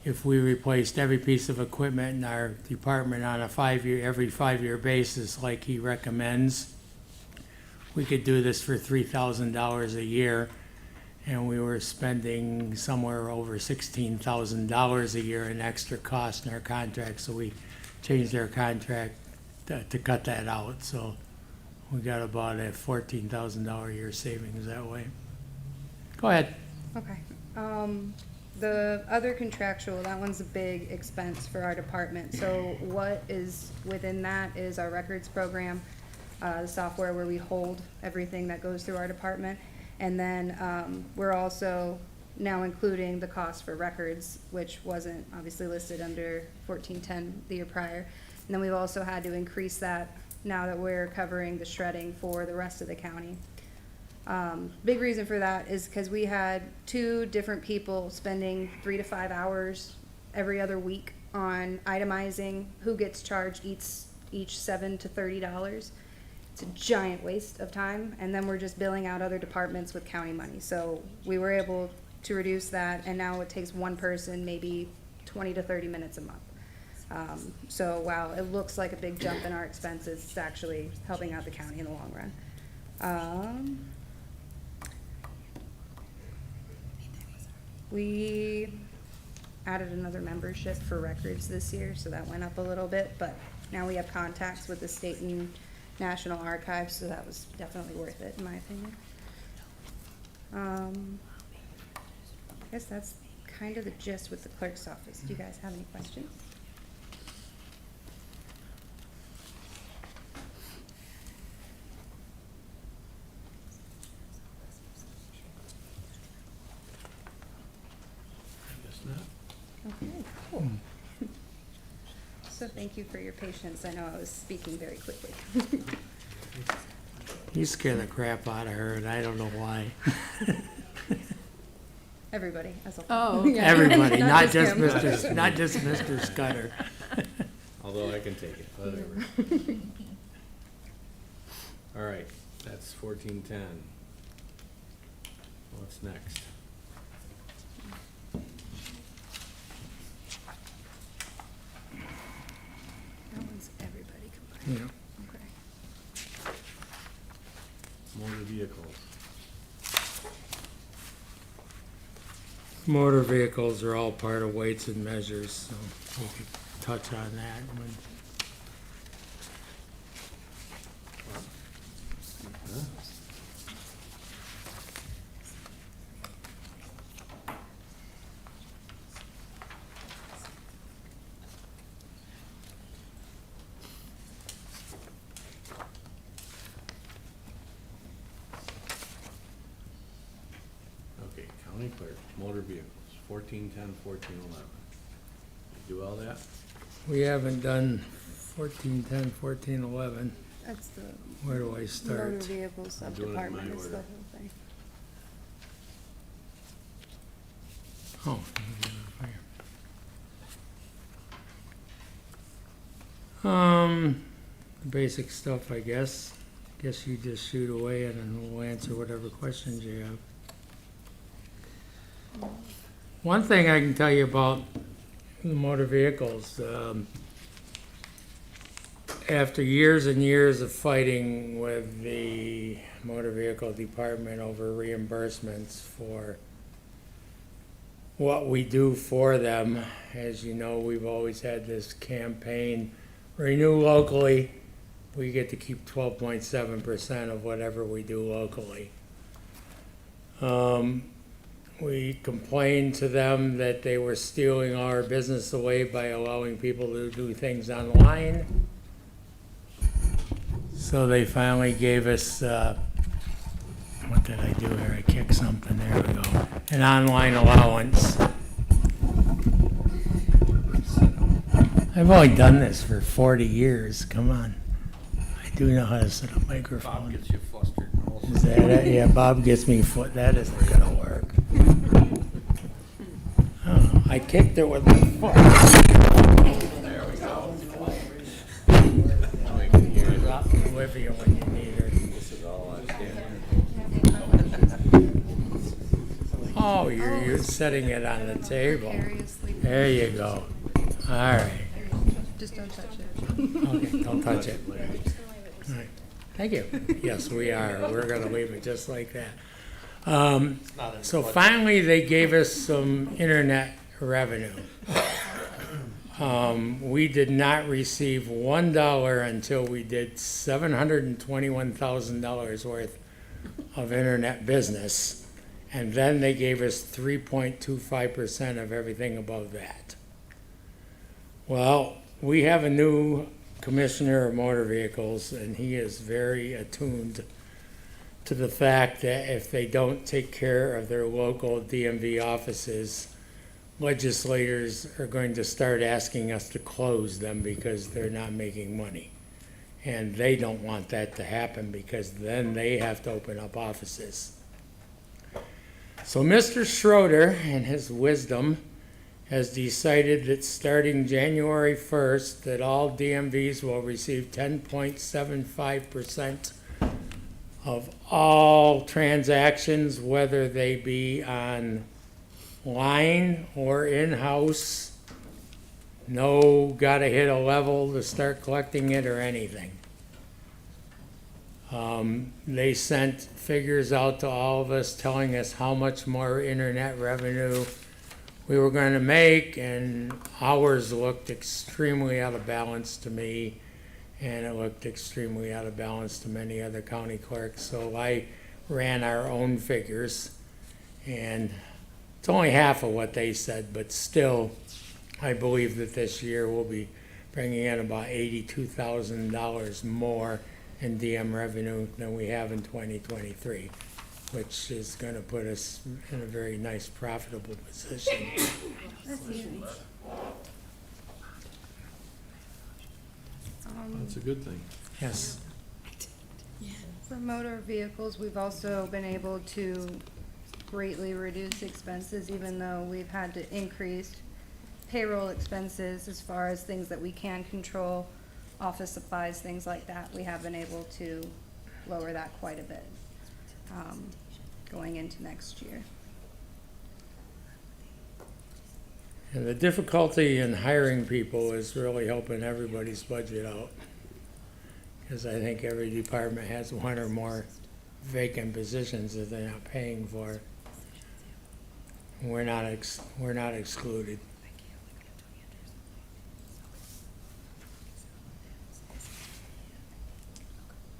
if we replaced every piece of equipment in our department on a every 5-year basis like he recommends, we could do this for $3,000 a year. And we were spending somewhere over $16,000 a year in extra cost in our contract, so we changed our contract to cut that out. So we got about a $14,000 a year savings that way. Go ahead. Okay. The other contractual, that one's a big expense for our department. So what is within that is our records program, the software where we hold everything that goes through our department. And then we're also now including the cost for records, which wasn't obviously listed under 1410 the year prior. And then we've also had to increase that now that we're covering the shredding for the rest of the county. Big reason for that is because we had 2 different people spending 3 to 5 hours every other week on itemizing who gets charged each $7 to $30. It's a giant waste of time, and then we're just billing out other departments with county money. So we were able to reduce that, and now it takes one person maybe 20 to 30 minutes a month. So while it looks like a big jump in our expenses, it's actually helping out the county in the long run. We added another membership for records this year, so that went up a little bit, but now we have contacts with the state and national archives, so that was definitely worth it, in my opinion. I guess that's kind of the gist with the clerk's office. Do you guys have any questions? Okay, cool. So thank you for your patience. I know I was speaking very quickly. You scare the crap out of her, and I don't know why. Everybody as a whole. Oh, okay. Everybody, not just him. Mr. Scudder. Although I can take it, whatever. All right, that's 1410. What's next? That one's everybody combined. Yeah. Okay. Motor vehicles. Motor vehicles are all part of weights and measures, so we could touch on that when. Okay, county clerk, motor vehicles, 1410, 1411. You do all that? We haven't done 14, 10, 14, 11. That's the Where do I motor start? vehicle I'm doing it in my sub-department is the order. whole thing. Oh. The basic stuff, I guess. Guess you just shoot away and then we'll answer whatever questions you have. One thing I can tell you about the motor vehicles, after years and years of fighting with the motor vehicle department over reimbursements for what we do for them, as you know, we've always had this campaign, renew locally. We get to keep 12.7% of whatever we do locally. We complained to them that they were stealing our business away by allowing people to do things online. So they finally gave us, what did I do here? I kicked something, there we go. An online allowance. I've only done this for 40 years, come on. I do know how to set a Bob microphone. gets you flustered. Is that it? Yeah, Bob gets me foot, that isn't gonna work. Oh, I kicked it with my foot. There we go. Now I can hear you. Drop me with you when you need her. This is all I stand. Oh, you're setting it on the table. Precariously. There you go. All right. Just don't touch it. Okay, don't touch it. All right. Thank you. Yes, we are. We're gonna leave it just like that. So finally, they gave us some internet revenue. We did not receive $1 until we did $721,000 worth of internet business. And then they gave us 3.25% of everything above that. Well, we have a new commissioner of motor vehicles, and he is very attuned to the fact that if they don't take care of their local DMV offices, legislators are going to start asking us to close them because they're not making money. And they don't want that to happen because then they have to open up offices. So Mr. Schroeder, in his wisdom, has decided that starting January 1st, that all DMVs will receive 10.75% of all transactions, whether they be online or in-house. No, gotta hit a level to start collecting it or anything. They sent figures out to all of us telling us how much more internet revenue we were going to make, and ours looked extremely out of balance to me, and it looked extremely out of balance to many other county clerks. So I ran our own figures, and it's only half of what they said, but still, I believe that this year we'll be bringing in about $82,000 more in DM revenue than we have in 2023, which is going to put us in a very nice, profitable position. That's a good thing. Yes. For motor vehicles, we've also been able to greatly reduce expenses, even though we've had to increase payroll expenses as far as things that we can control, office supplies, things like that. We have been able to lower that quite a bit, going into next year. And the difficulty in hiring people is really helping everybody's budget out. Because I think every department has one or more vacant positions that they're not paying for. We're not excluded.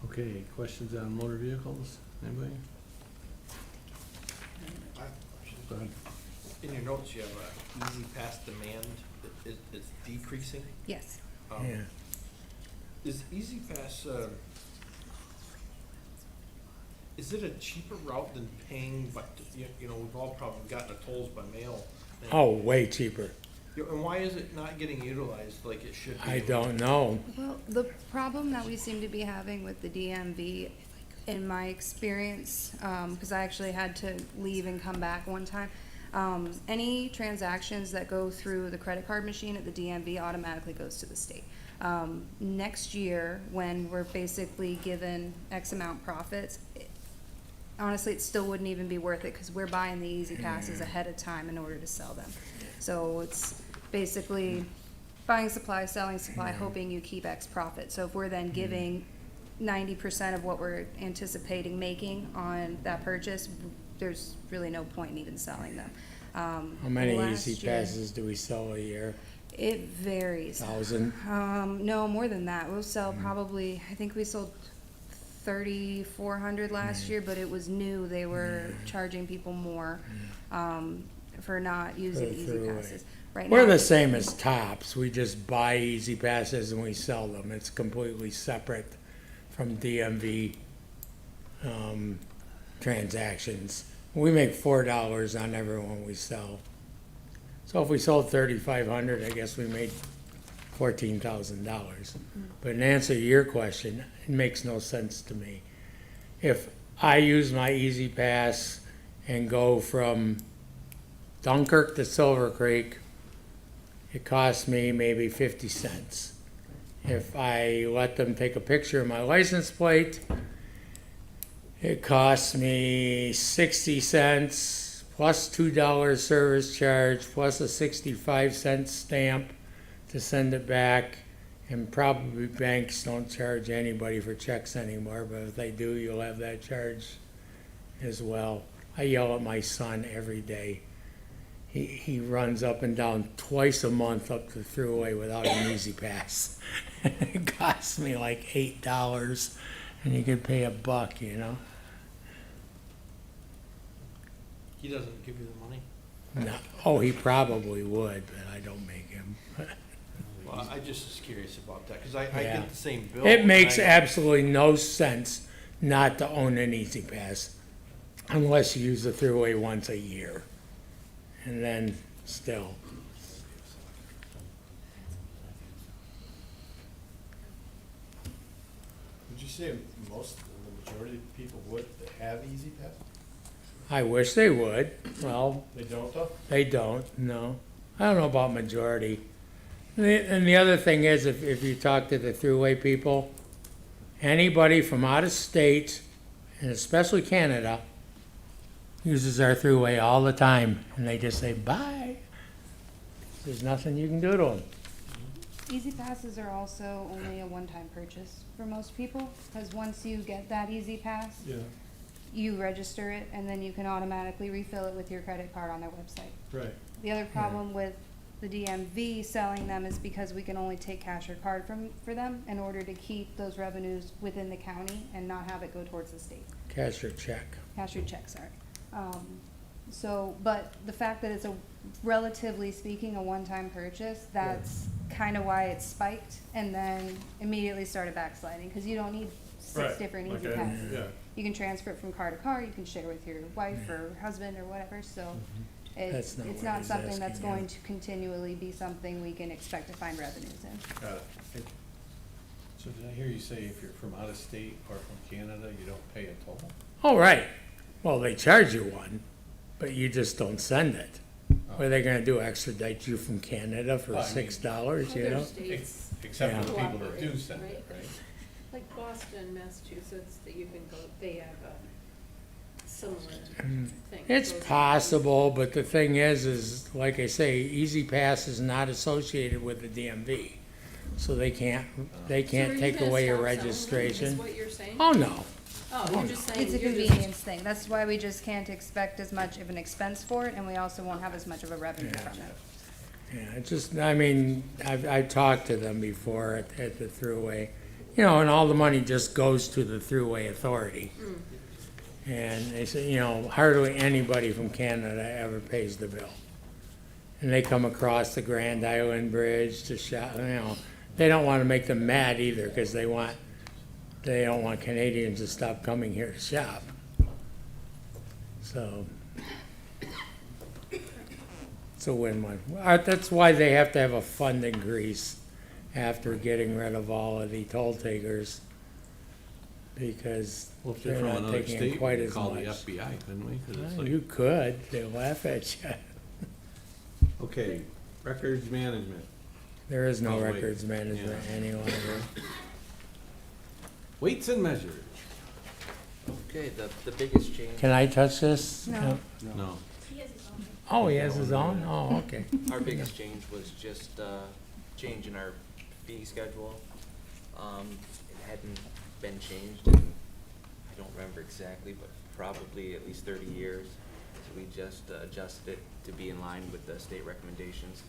Okay, questions on motor vehicles? Anybody? I have a question. Go ahead. In your notes, you have a easy pass demand that is decreasing. Yes. Yeah. Is Easy Pass, is it a cheaper route than paying, but, you know, we've all probably gotten the tolls by mail. thing. Oh, way cheaper. And why is it not getting utilized like it should be? I don't know. Well, the problem that we seem to be having with the DMV, in my experience, because I actually had to leave and come back one time, any transactions that go through the credit card machine at the DMV automatically goes to the state. Next year, when we're basically given X amount profits, honestly, it still wouldn't even be worth it because we're buying the Easy Passes ahead of time in order to sell them. So it's basically buying supply, selling supply, hoping you keep X profit. So if we're then giving 90% of what we're anticipating making on that purchase, there's really no point in even selling them. How many Last Easy year- Passes do we sell a year? It varies. 1,000? No, more than that. We'll sell probably, I think we sold 3,400 last year, but it was new. They were charging people more, for not using For the Easy throughway. Passes. Right We're now, the same as Tops. We just buy Easy Passes and we sell them. It's completely separate from DMV transactions. We make $4 on every one we sell. So if we sold 3,500, I guess we made $14,000. But in answer to your question, it makes no sense to me. If I use my Easy Pass and go from Dunkirk to Silver Creek, it costs me maybe 50 cents. If I let them take a picture of my license plate, it costs me 60 cents plus $2 service charge plus a 65-cent stamp to send it back. And probably banks don't charge anybody for checks anymore, but if they do, you'll have that charge as well. I yell at my son every day. He runs up and down twice a month up the thruway without an Easy Pass. It costs me like $8, and you could pay $1, you know? He doesn't give you the money? No. Oh, he probably would, but I don't make him. Well, I just was curious about that, because I Yeah. get the same bill. It and makes I- absolutely no sense not to own an Easy Pass unless you use the thruway once a year. And then still. Would you say most, the majority of people would that have Easy Pass? I wish they would. Well, They don't though? they don't, no. I don't know about majority. And the other thing is, if you talk to the throughway people, anybody from out of state, and especially Canada, uses our throughway all the time, and they just say, bye. There's nothing you can do to them. Easy passes are also only a one-time purchase for most people, because once you get that Easy Pass, Yeah, you register it, and then you can automatically refill it with your credit card on their website. right. The other problem with the DMV selling them is because we can only take cash or card for them in order to keep those revenues within the county and not have it go towards the state. Cash or check. Cash or check, sorry. So, but the fact that it's a, relatively speaking, a one-time purchase, that's kind of why it spiked and then immediately started backsliding, because you don't need six Right, different like Easy I- Passes. yeah. You can transfer it from car to car, you can share with your wife or husband or whatever, so That's not it's what not he's something that's asking, yeah. going to continually be something we can expect to find revenues in. Got it. So did I hear you say if you're from out of state or from Canada, you don't pay a toll? Oh, right. Well, they charge you one, but you just don't send it. What are they gonna do, extradite you from Canada for Well, I mean- $6, you Other know? states Except for the Yeah. people that do send it, Right. right? like Boston, Massachusetts, that you can go, they have a similar thing. It's Goes on. possible, but the thing is, like I say, Easy Pass is not associated with the DMV. So they can't So are you take gonna away your stop selling them, registration. Is what you're saying? Oh, no. Oh, you're just saying. It's a you're just- convenience thing, that's why we just can't expect as much of an expense for it, and we also won't have as much of a revenue from it. Yeah, it's just, I mean, I've talked to them before at the Thruway, you know, and all the money just goes to the Thruway Authority. And they say, you know, hardly anybody from Canada ever pays the bill. And they come across the Grand Island Bridge to shop, you know, they don't want to make them mad either, because they don't want Canadians to stop coming here to shop. So, it's a win-win. That's why they have to have a fund increase after getting rid of all of the toll takers, because Well, if they're they're from not another taking in state, we quite could as call the much. FBI, couldn't we? 'Cause it's Well, like- you could, they laugh at you. Okay, records management. There is no Oh, wait. records management Yeah. any longer. Weights and measures. Okay, the biggest change, Can I touch this? No. No. Oh, he has his own? Oh, okay. our biggest change was just, change in our fee schedule. It hadn't been changed in, I don't remember exactly, but probably at least 30 years. So we just adjusted it to be in line with the state recommendations.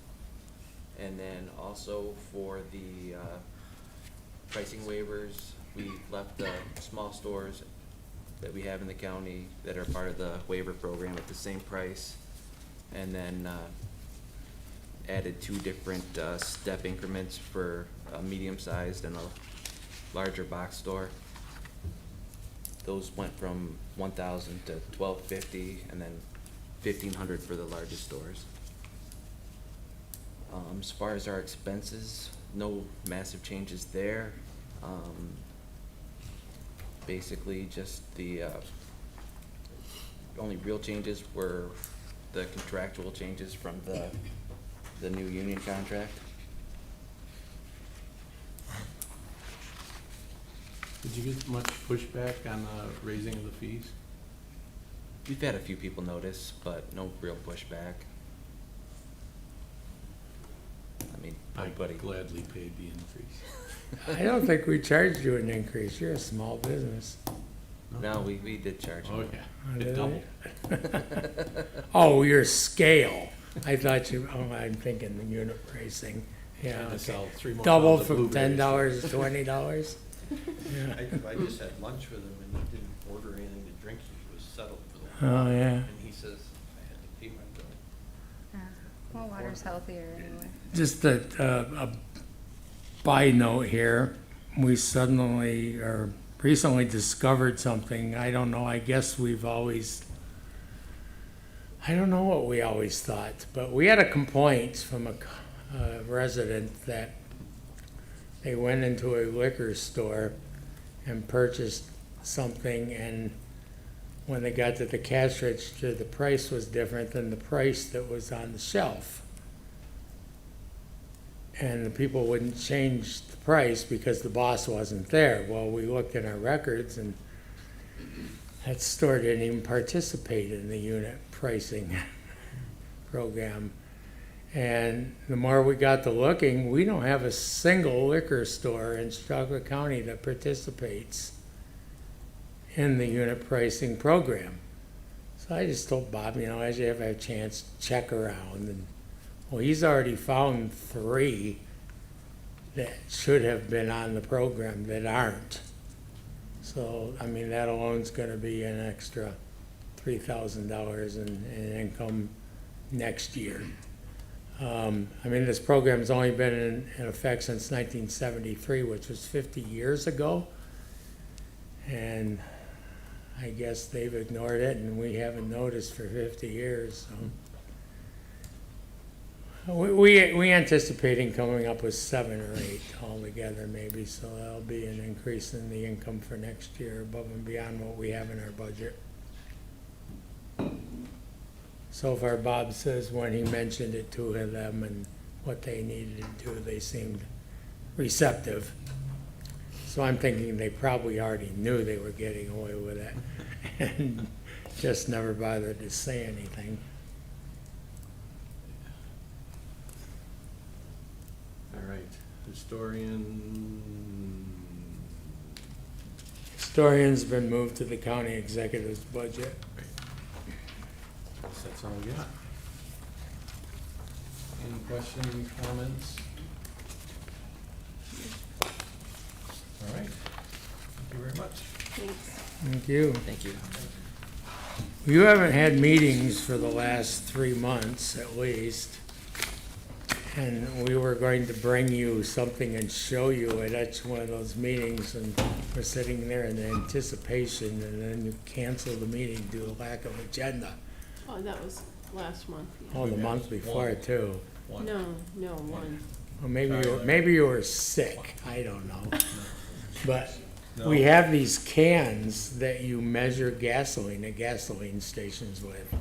And then also for the pricing waivers, we left the small stores that we have in the county that are part of the waiver program at the same price. And then added 2 different step increments for a medium-sized and a larger box store. Those went from 1,000 to 1,250, and then 1,500 for the largest stores. As far as our expenses, no massive changes there. Basically, just the only real changes were the contractual changes from the new union contract. Did you get much pushback on raising of the fees? We've had a few people notice, but no real pushback. I mean, I nobody. gladly paid the increase. I don't think we charged you an increase. You're a small business. No, we did charge them. Okay, Oh, it did doubled. Oh, your scale. I thought you, I'm thinking the unit pricing. Yeah, Trying to okay. sell 3 more Doubled pounds of from blueberries. $10 to $20? I just had lunch with him and he didn't order anything to drink, he was settled for the whole Oh, night. yeah. And he says, I had to pay my bill. Yeah. Well, water's healthier anyway. Just a by note here, we suddenly or recently discovered something. I don't know, I guess I don't know what we always thought, but we had a complaint from a resident that they went into a liquor store and purchased something, and when they got to the cash register, the price was different than the price that was on the shelf. and the people wouldn't change the price because the boss wasn't there. Well, we looked in our records, and that store didn't even participate in the unit pricing program. And the more we got to looking, we don't have a single liquor store in Chautauqua County that participates in the unit pricing program. So I just told Bob, as you have a chance, check around. And well, he's already found 3 that should have been on the program that aren't. So, that alone's gonna be an extra $3,000 in income next year. This program's only been in effect since 1973, which was 50 years ago. And I guess they've ignored it, and we haven't noticed for 50 years. So we anticipating coming up with 7 or 8 altogether, maybe. So that'll be an increase in the income for next year, above and beyond what we have in our budget. So far, Bob says when he mentioned it to them and what they needed to do, they seemed receptive. So I'm thinking they probably already knew they were getting away with it and just never bothered to say anything. All right, historian, Historian's been moved to the county executive's budget. that's all we got. Any questions, comments? All right, thank you very much. Thanks. Thank you. Thank you. You haven't had meetings for the last 3 months at least. And we were going to bring you something and show you at each one of those meetings, and we're sitting there in anticipation, and then you cancel the meeting due to lack of agenda. Oh, that was last month. Yeah. Oh, the month before too. One. No, one. Well, maybe Sorry, maybe you were sick, I don't know. But No. we have these cans that you measure gasoline at gasoline stations with.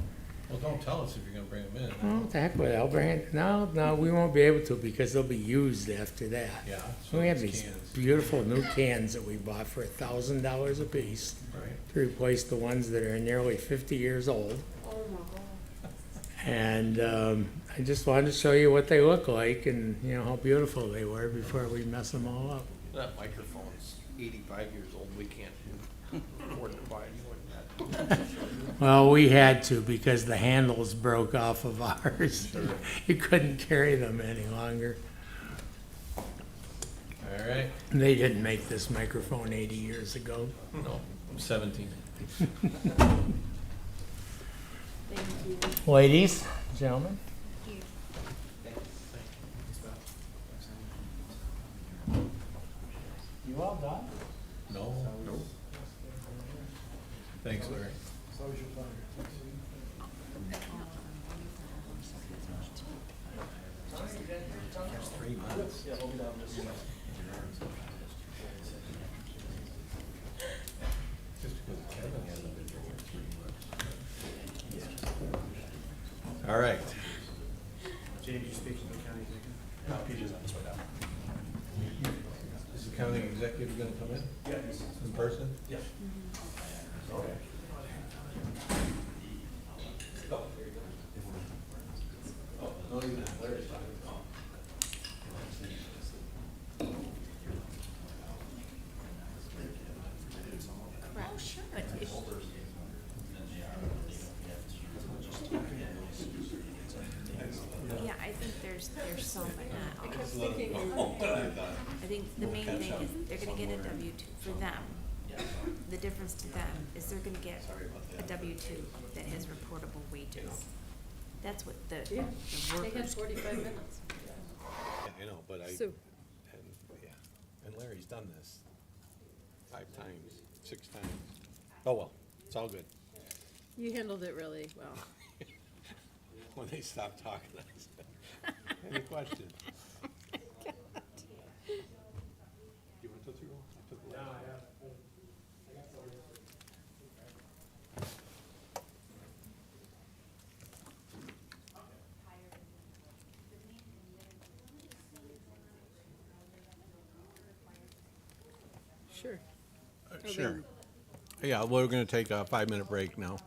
Well, don't tell us if you're gonna bring them in. Oh, the heck with it, I'll bring it. No, we won't be able to because they'll be used after that. Yeah. So we have it's these cans. beautiful new cans that we bought for $1,000 a piece Right. to replace the ones that are nearly 50 years old. Oh my God. And I just wanted to show you what they look like and how beautiful they were before we mess them all up. That microphone's 85 years old, we can't afford to buy a new one yet. Well, we had to because the handles broke off of ours. You couldn't carry them any longer. All right, They didn't make this microphone 80 years ago. no, I'm 17. Thank you. Ladies, gentlemen. You all done? No? No. Thanks, Larry. Just 3 months. Just because Kevin hasn't been here 3 months. All right. James, you speak to the county executive? PJ's on his way down. Is the county executive gonna come in? Yes. In person? Yeah. Okay. No, you're not. Larry's talking. Oh, sure. But if, yeah, I think there's some, but not all. I kept thinking, I think the main thing is they're gonna get a W-2 for them. The difference to them is they're gonna get a W-2 that has reportable wages. That's what the yeah, they had workers. 45 minutes. Yeah, I know, but So, yeah, and Larry's done this 5 times, 6 times. Oh, well, it's all good. you handled it really well. When they stopped talking, I said, any questions? You want Tootsie Roll? I took the last one. Sure. Sure. Yeah, we're gonna take a 5-minute break now.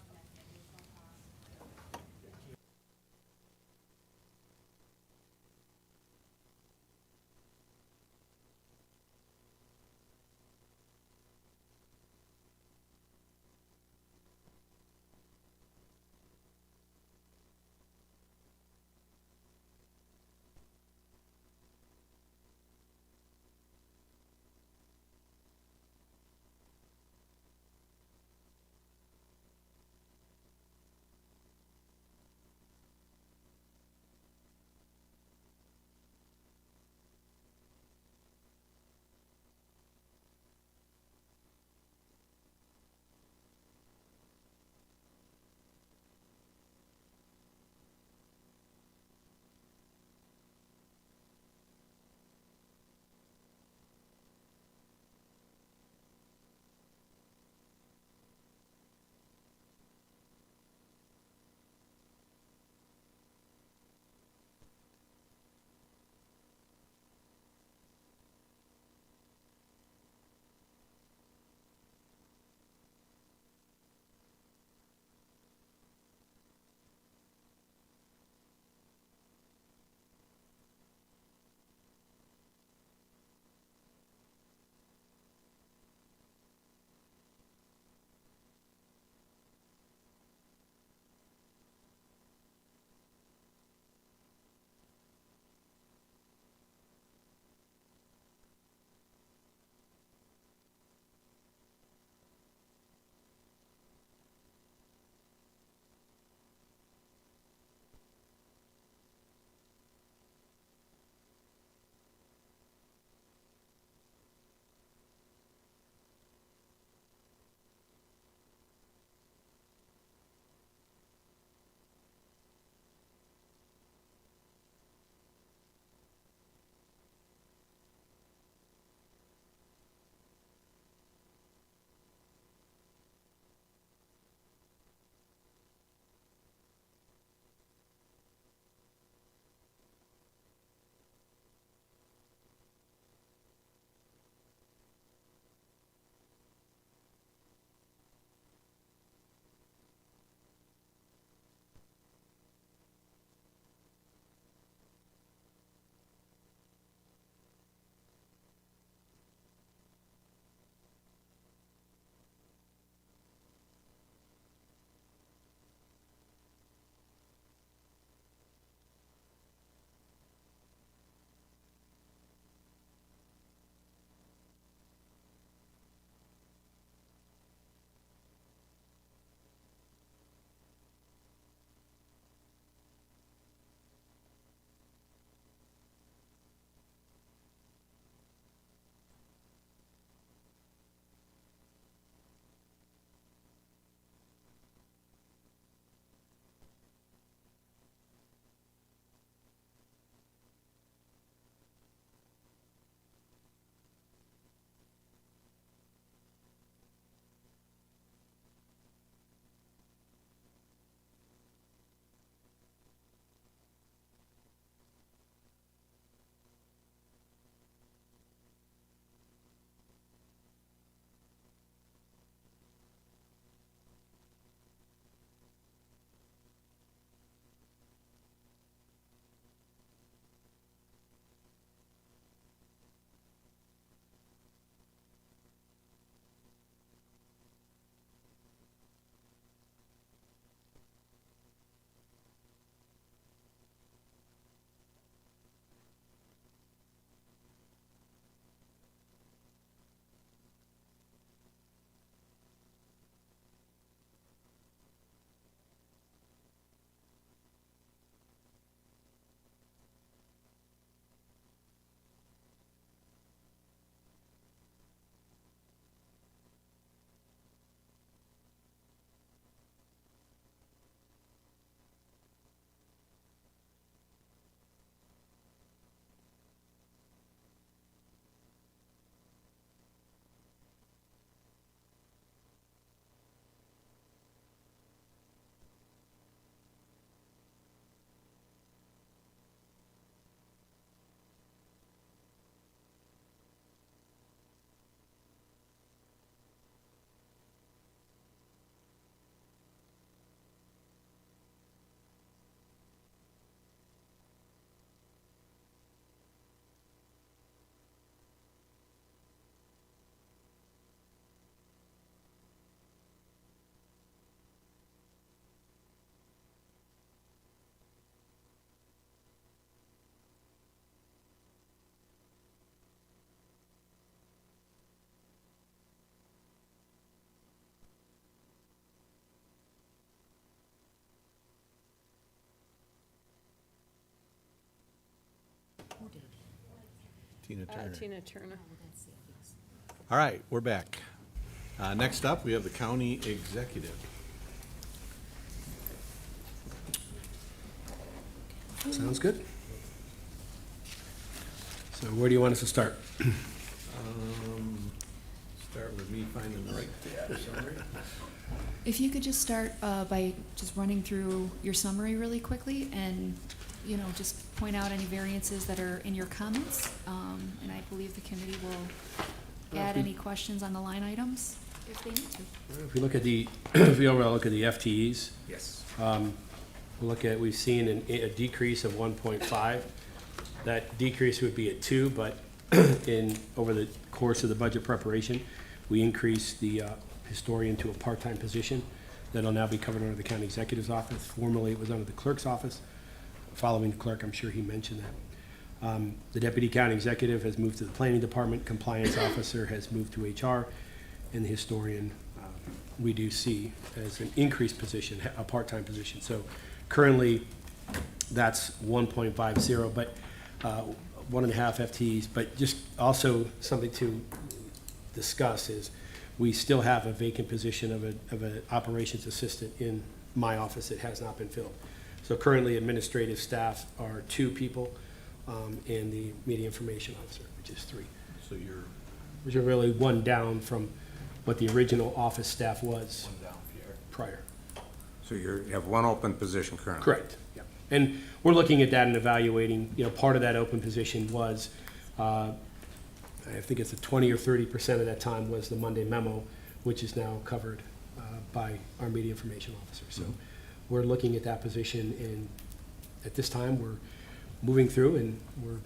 Tina Turner. Tina Turner. All right, we're back. Next up, we have the county executive. Sounds good. So where do you want us to start? Start with me finding the right summary. If you could just start by just running through your summary really quickly and, you know, just point out any variances that are in your comments. And I believe the committee will add any questions on the line items if they need to. If we look at the, if we overall look at the FTEs, Yes. we've seen a decrease of 1.5. That decrease would be at 2, but over the course of the budget preparation, we increased the historian to a part-time position that'll now be covered under the county executive's office. Formerly, it was under the clerk's office. Following the clerk, I'm sure he mentioned that. The deputy county executive has moved to the planning department, compliance officer has moved to HR, and the historian we do see as an increased position, a part-time position. So currently, that's 1.50, but 1.5 FTEs. But just also something to discuss is we still have a vacant position of an operations assistant in my office that has not been filled. So currently, administrative staff are 2 people, and the media information officer, which is 3. So you're Which are really 1 down from what the original office staff was 1 down, Pierre. prior. So you have one open position currently? Correct, yeah. And we're looking at that and evaluating, part of that open position was, I think it's a 20 or 30% of that time was the Monday memo, which is now covered by our media information officer. So we're looking at that position, and at this time, we're moving through, and we're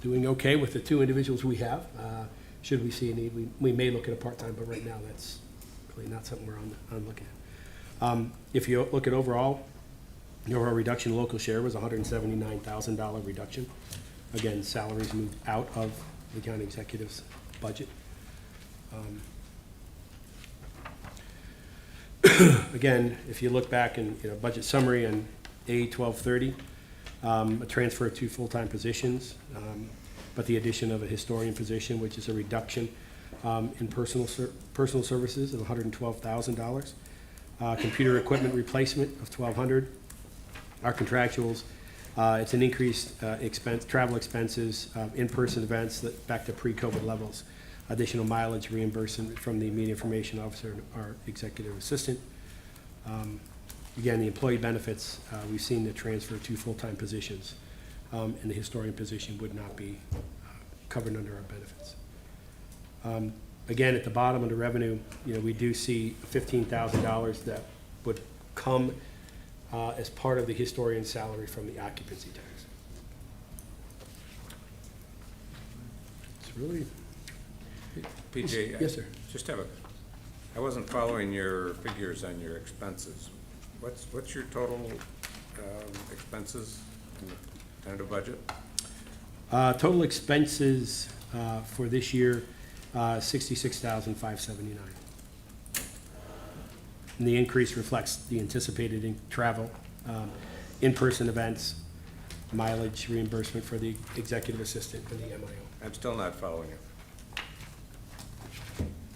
doing okay with the 2 individuals we have. Should we see a need, we may look at a part-time, but right now, that's really not something we're on looking at. If you look at overall, the overall reduction in local share was $179,000 reduction. Again, salaries moved out of the county executive's budget. Again, if you look back in budget summary on A1230, a transfer of 2 full-time positions, but the addition of a historian position, which is a reduction in personal services of $112,000. Computer equipment replacement of $1,200. Our contractuals, it's an increased expense, travel expenses, in-person events back to pre-COVID levels. Additional mileage reimbursement from the media information officer and our executive assistant. Again, the employee benefits, we've seen the transfer to 2 full-time positions, and the historian position would not be covered under our benefits. Again, at the bottom under revenue, we do see $15,000 that would come as part of the historian's salary from the occupancy tax. It's really... PJ? Yes, sir. I wasn't following your figures on your expenses. What's your total expenses in the tentative budget? Total expenses for this year, $66,579. And the increase reflects the anticipated travel, in-person events, mileage reimbursement for the executive assistant and the MIO. I'm still not following you.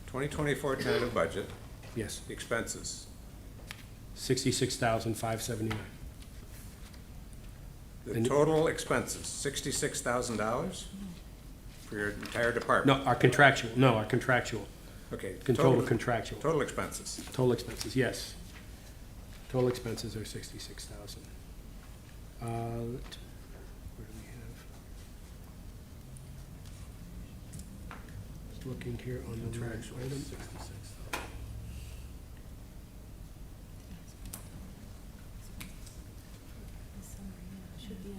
2024 tentative budget, Yes, expenses, $66,579. the total expenses, $66,000 for your entire department? No, our contractual. Okay. Total contractual. Total expenses. Total expenses, yes. Total expenses are 66,000. Where do we have? Just looking here on the line item. Should be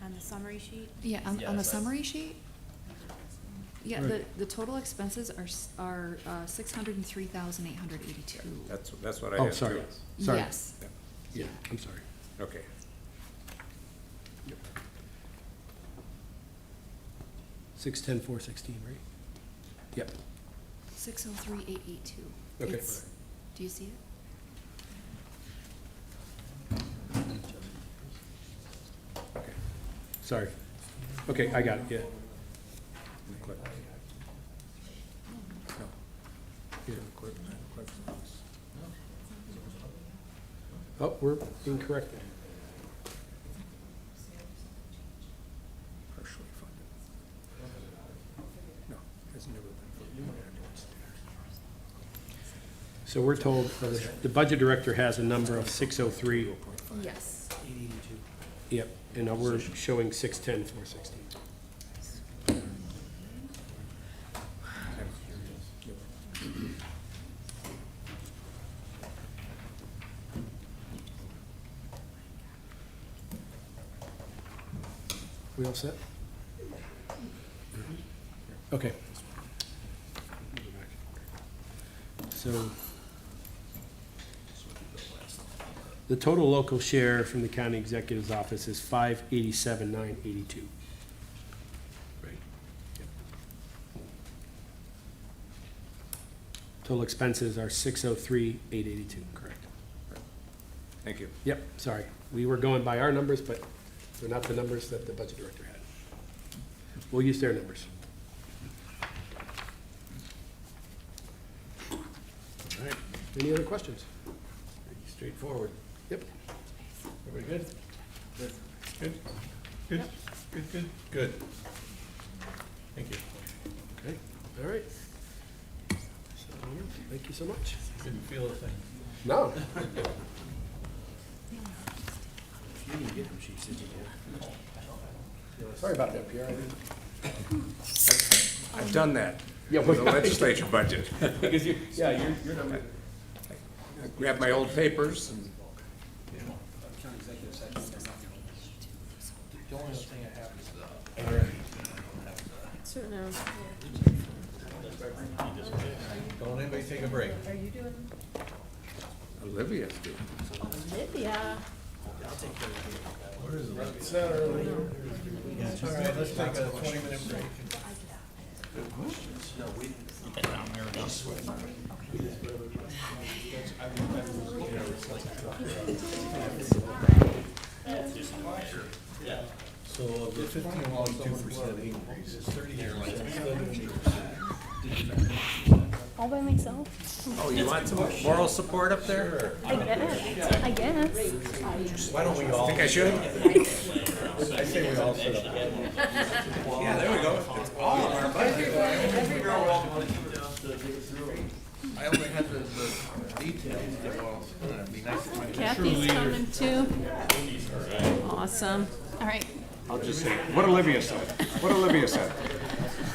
on the summary sheet. Yeah, on the Yes. summary sheet? Yeah, Right. the total expenses are 603,882. That's what I Oh, had sorry. too. Sorry. Yes. Yeah, I'm sorry. Okay. Yep. 610,416, right? Yep. 603,882. Okay. It's- Do you see it? Okay. Sorry. Okay, I got it, yeah. Oh, we're incorrect. Partially funded. No, has never been funded. So we're told, the budget director has a number of 603. Yes. 882. Yep, and we're showing 610, 416. We all set? Okay. So the total local share from the county executive's office is 587,982. Right. Total expenses are 603,882, correct? Thank you. Yep, sorry. We were going by our numbers, but they're not the numbers that the budget director had. We'll use their numbers. All right, Any other questions? pretty straightforward. Yep. Everybody good? Good. Good? Good? Good, good? Good. Thank you. Okay, all right. So, thank you so much. Didn't feel a thing. No. You didn't get them, she said you did. Sorry about that, Pierre. I've done that. Yeah, With the legislature budget. Because your number. I grabbed my old papers and The only other thing I have is, So now, Don't anybody take a break. are you doing Olivia's doing. Olivia? Where is it? It's not early. All right, let's take a 20-minute break. So of the 15.2% increase, it's 30 All by myself? Oh, you want some moral support up there? I guess. Why don't we all? Think I should? I say we all sit up. Yeah, there we go. It's all of our budget. I only had the details, well, it'd be nice if I could. Kathy's coming too. Awesome. All right. I'll just say, what Olivia said. What Olivia said.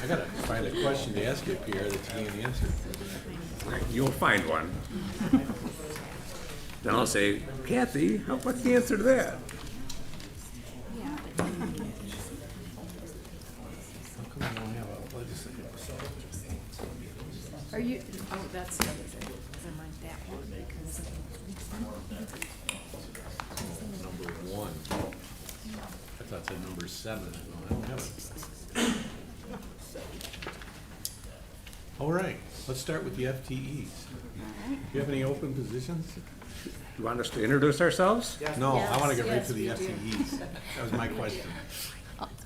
I gotta find a question to ask you, Pierre, that you can't answer. You'll find one. Then I'll say, Kathy, what's the answer to that? How come we don't have a legislative? Are you, oh, that's the other thing. Never mind that one because. Number 1. I thought it said number 7. I don't have it. All right, let's start with the FTEs. Do you have any open positions? You want us to introduce ourselves? No, I want to get right Yes, to the we do. FTEs. That was my question.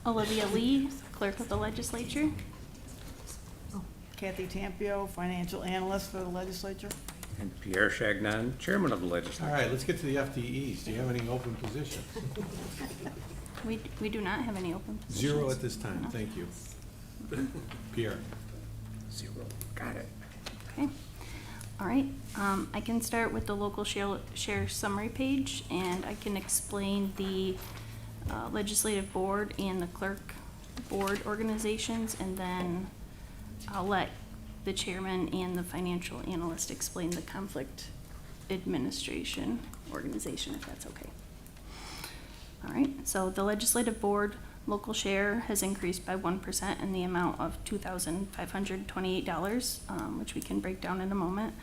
Olivia Lee, Clerk of the Legislature. Kathy Tampio, Financial Analyst for the Legislature. And Pierre Chagnon, Chairman of the All Legislature. right, let's get to the FTEs. Do you have any open positions? We do not have any open positions. 0 at this time, thank you. Pierre? 0. Got it. Okay. All right. I can start with the local share summary page, and I can explain the legislative board and the clerk board organizations, and then I'll let the chairman and the financial analyst explain the conflict administration organization, if that's okay. All right, so the legislative board local share has increased by 1% in the amount of $2,528, which we can break down in a moment.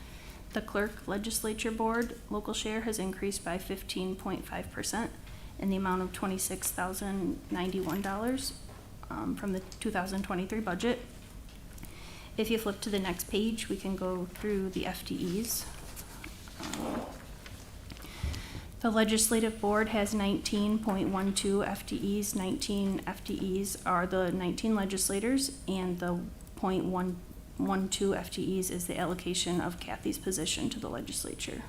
The clerk legislature board local share has increased by 15.5% in the amount of $26,091 from the 2023 budget. If you flip to the next page, we can go through the FTEs. The legislative board has 19.12 FTEs. 19 FTEs are the 19 legislators, and the .112 FTEs is the allocation of Kathy's position to the legislature.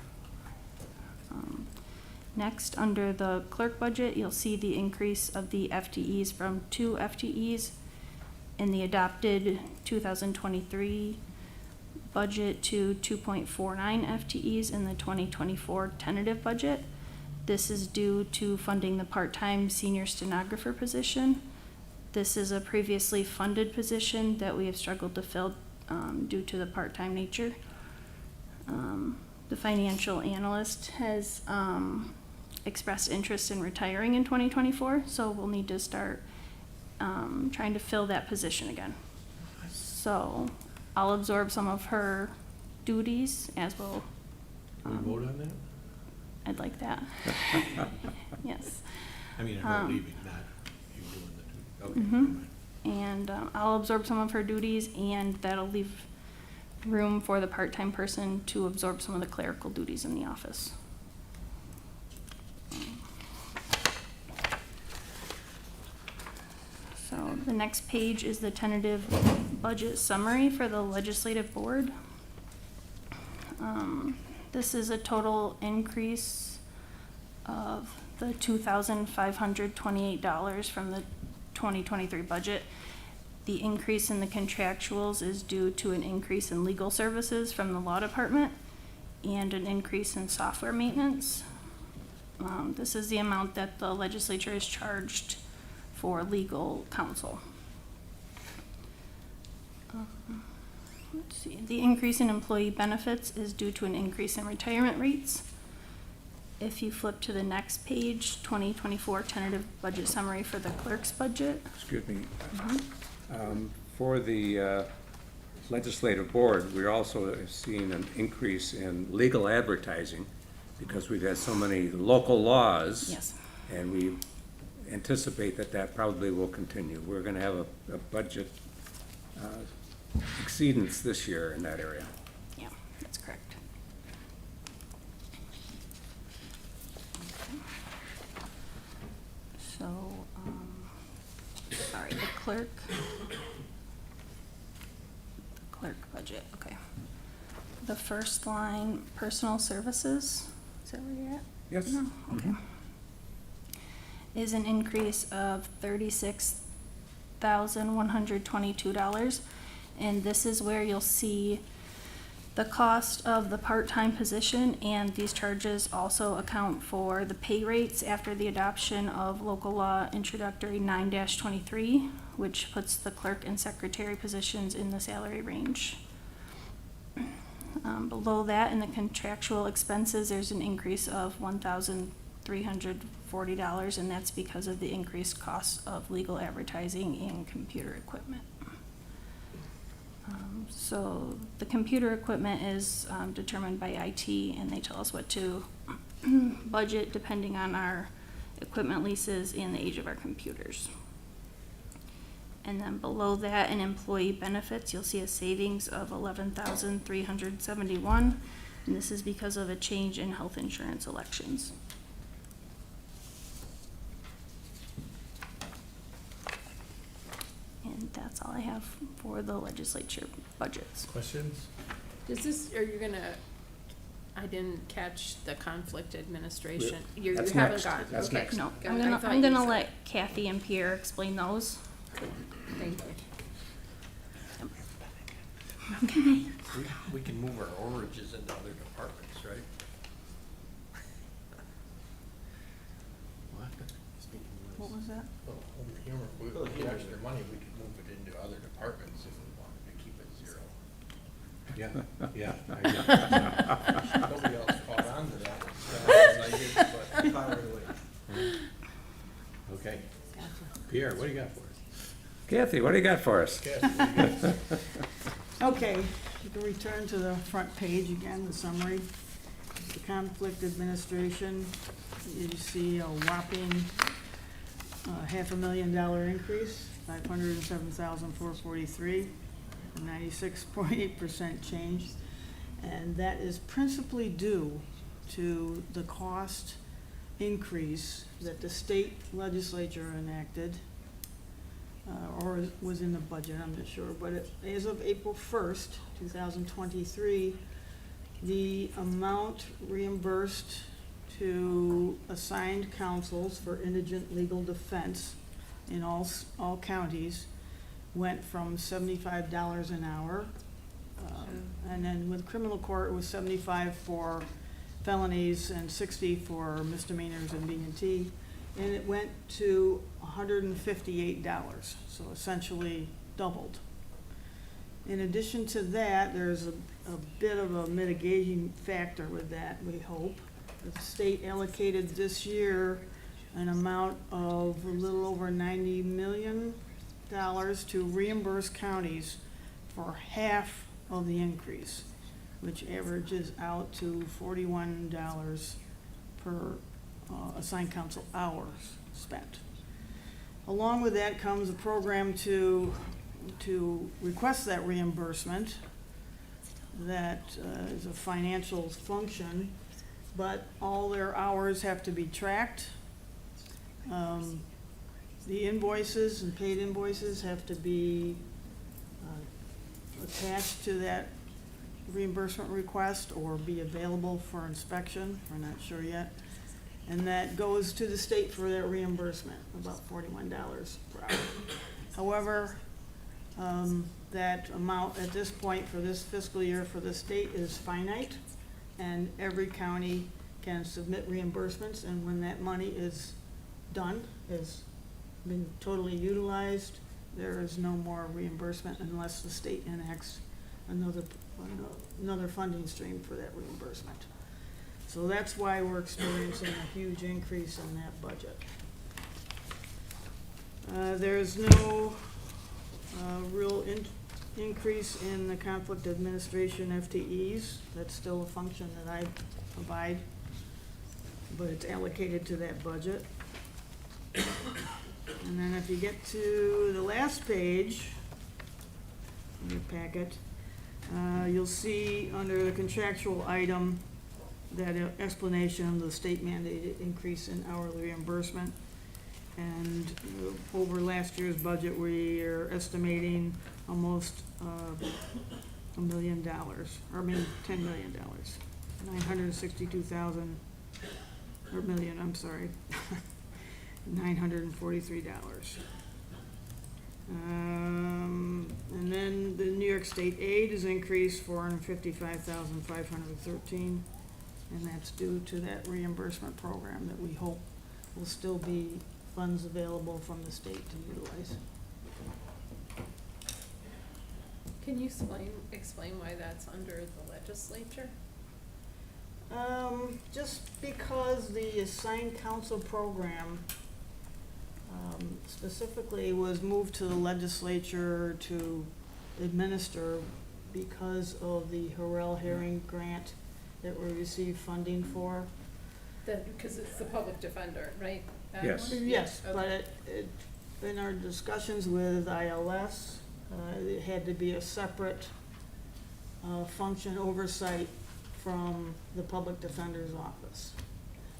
Next, under the clerk budget, you'll see the increase of the FTEs from 2 FTEs in the adopted 2023 budget to 2.49 FTEs in the 2024 tentative budget. This is due to funding the part-time senior stenographer position. This is a previously funded position that we have struggled to fill due to the part-time nature. The financial analyst has expressed interest in retiring in 2024, so we'll need to start trying to fill that position again. So I'll absorb some of her duties as well. Can we vote on that? I'd like that. Yes. I mean, I'm not leaving, not you doing the two. Okay. Mhm. never mind. And I'll absorb some of her duties, and that'll leave room for the part-time person to absorb some of the clerical duties in the office. So the next page is the tentative budget summary for the legislative board. This is a total increase of the $2,528 from the 2023 budget. The increase in the contractuals is due to an increase in legal services from the law department and an increase in software maintenance. This is the amount that the legislature is charged for legal counsel. Let's see, the increase in employee benefits is due to an increase in retirement rates. If you flip to the next page, 2024 tentative budget summary for the clerk's budget. Excuse me. For the legislative board, we're also seeing an increase in legal advertising because we've had so many local laws. Yes. And we anticipate that that probably will continue. We're gonna have a budget exceedance this year in that area. Yeah, that's correct. So, sorry, the clerk budget, okay. The first line, personal services, is that where you're at? Yes. No, okay. Is an increase of $36,122. And this is where you'll see the cost of the part-time position, and these charges also account for the pay rates after the adoption of local law introductory 9-23, which puts the clerk and secretary positions in the salary range. Below that, in the contractual expenses, there's an increase of $1,340, and that's because of the increased cost of legal advertising and computer equipment. So the computer equipment is determined by IT, and they tell us what to budget depending on our equipment leases and the age of our computers. And then below that, in employee benefits, you'll see a savings of $11,371, and this is because of a change in health insurance elections. And that's all I have for the legislature budgets. Questions? Does this, are you gonna, I didn't catch the conflict administration. You That's haven't next. gone. That's Okay. next. No, Got I'm it. I gonna, thought I'm you gonna said- let Kathy and Pierre explain those. Thank you. We can move our overages into other departments, right? What was that? Well, over here, with the extra money, we could move it into other departments if we wanted to keep it zero. Yeah. Nobody else caught on to that. Okay. Pierre, what do you got for us? Kathy, what do you got for us? Kathy, what do you got? Okay, you can return to the front page again, the summary. The conflict administration, you see a whopping $500,000 increase, $507,443, a 96.8% change. And that is principally due to the cost increase that the state legislature enacted, or was in the budget, I'm not sure, but as of April 1st, 2023, the amount reimbursed to assigned counsels for indigent legal defense in all counties went from $75 an hour. And then with criminal court, it was 75 for felonies and 60 for misdemeanors and B&T. And it went to $158, so essentially doubled. In addition to that, there's a bit of a mitigating factor with that, we hope. The state allocated this year an amount of a little over $90 million to reimburse counties for half of the increase, which averages out to $41 per assigned counsel hours spent. Along with that comes a program to request that reimbursement that is a financial function, but all their hours have to be tracked. The invoices and paid invoices have to be attached to that reimbursement request or be available for inspection, we're not sure yet. And that goes to the state for that reimbursement, about $41 per hour. However, that amount at this point for this fiscal year for the state is finite, and every county can submit reimbursements, and when that money is done, has been totally utilized, there is no more reimbursement unless the state enacts another funding stream for that reimbursement. So that's why we're experiencing a huge increase in that budget. There's no real increase in the conflict administration FTEs. That's still a function that I provide, but it's allocated to that budget. And then if you get to the last page in your packet, you'll see under the contractual item that explanation of the state mandated increase in hourly reimbursement. And over last year's budget, we are estimating almost $1 million, or maybe $10 million, 962,000, or million, I'm sorry, $943. And then the New York State aid is increased $455,513, and that's due to that reimbursement program that we hope will still be funds available from the state to utilize. Can you explain why that's under the legislature? Just because the assigned counsel program specifically was moved to the legislature to administer because of the Harrell Herring grant that we received funding for. Because it's the public defender, right? That Yes. one? Yes, Okay. but in our discussions with ILS, it had to be a separate function oversight from the public defender's office.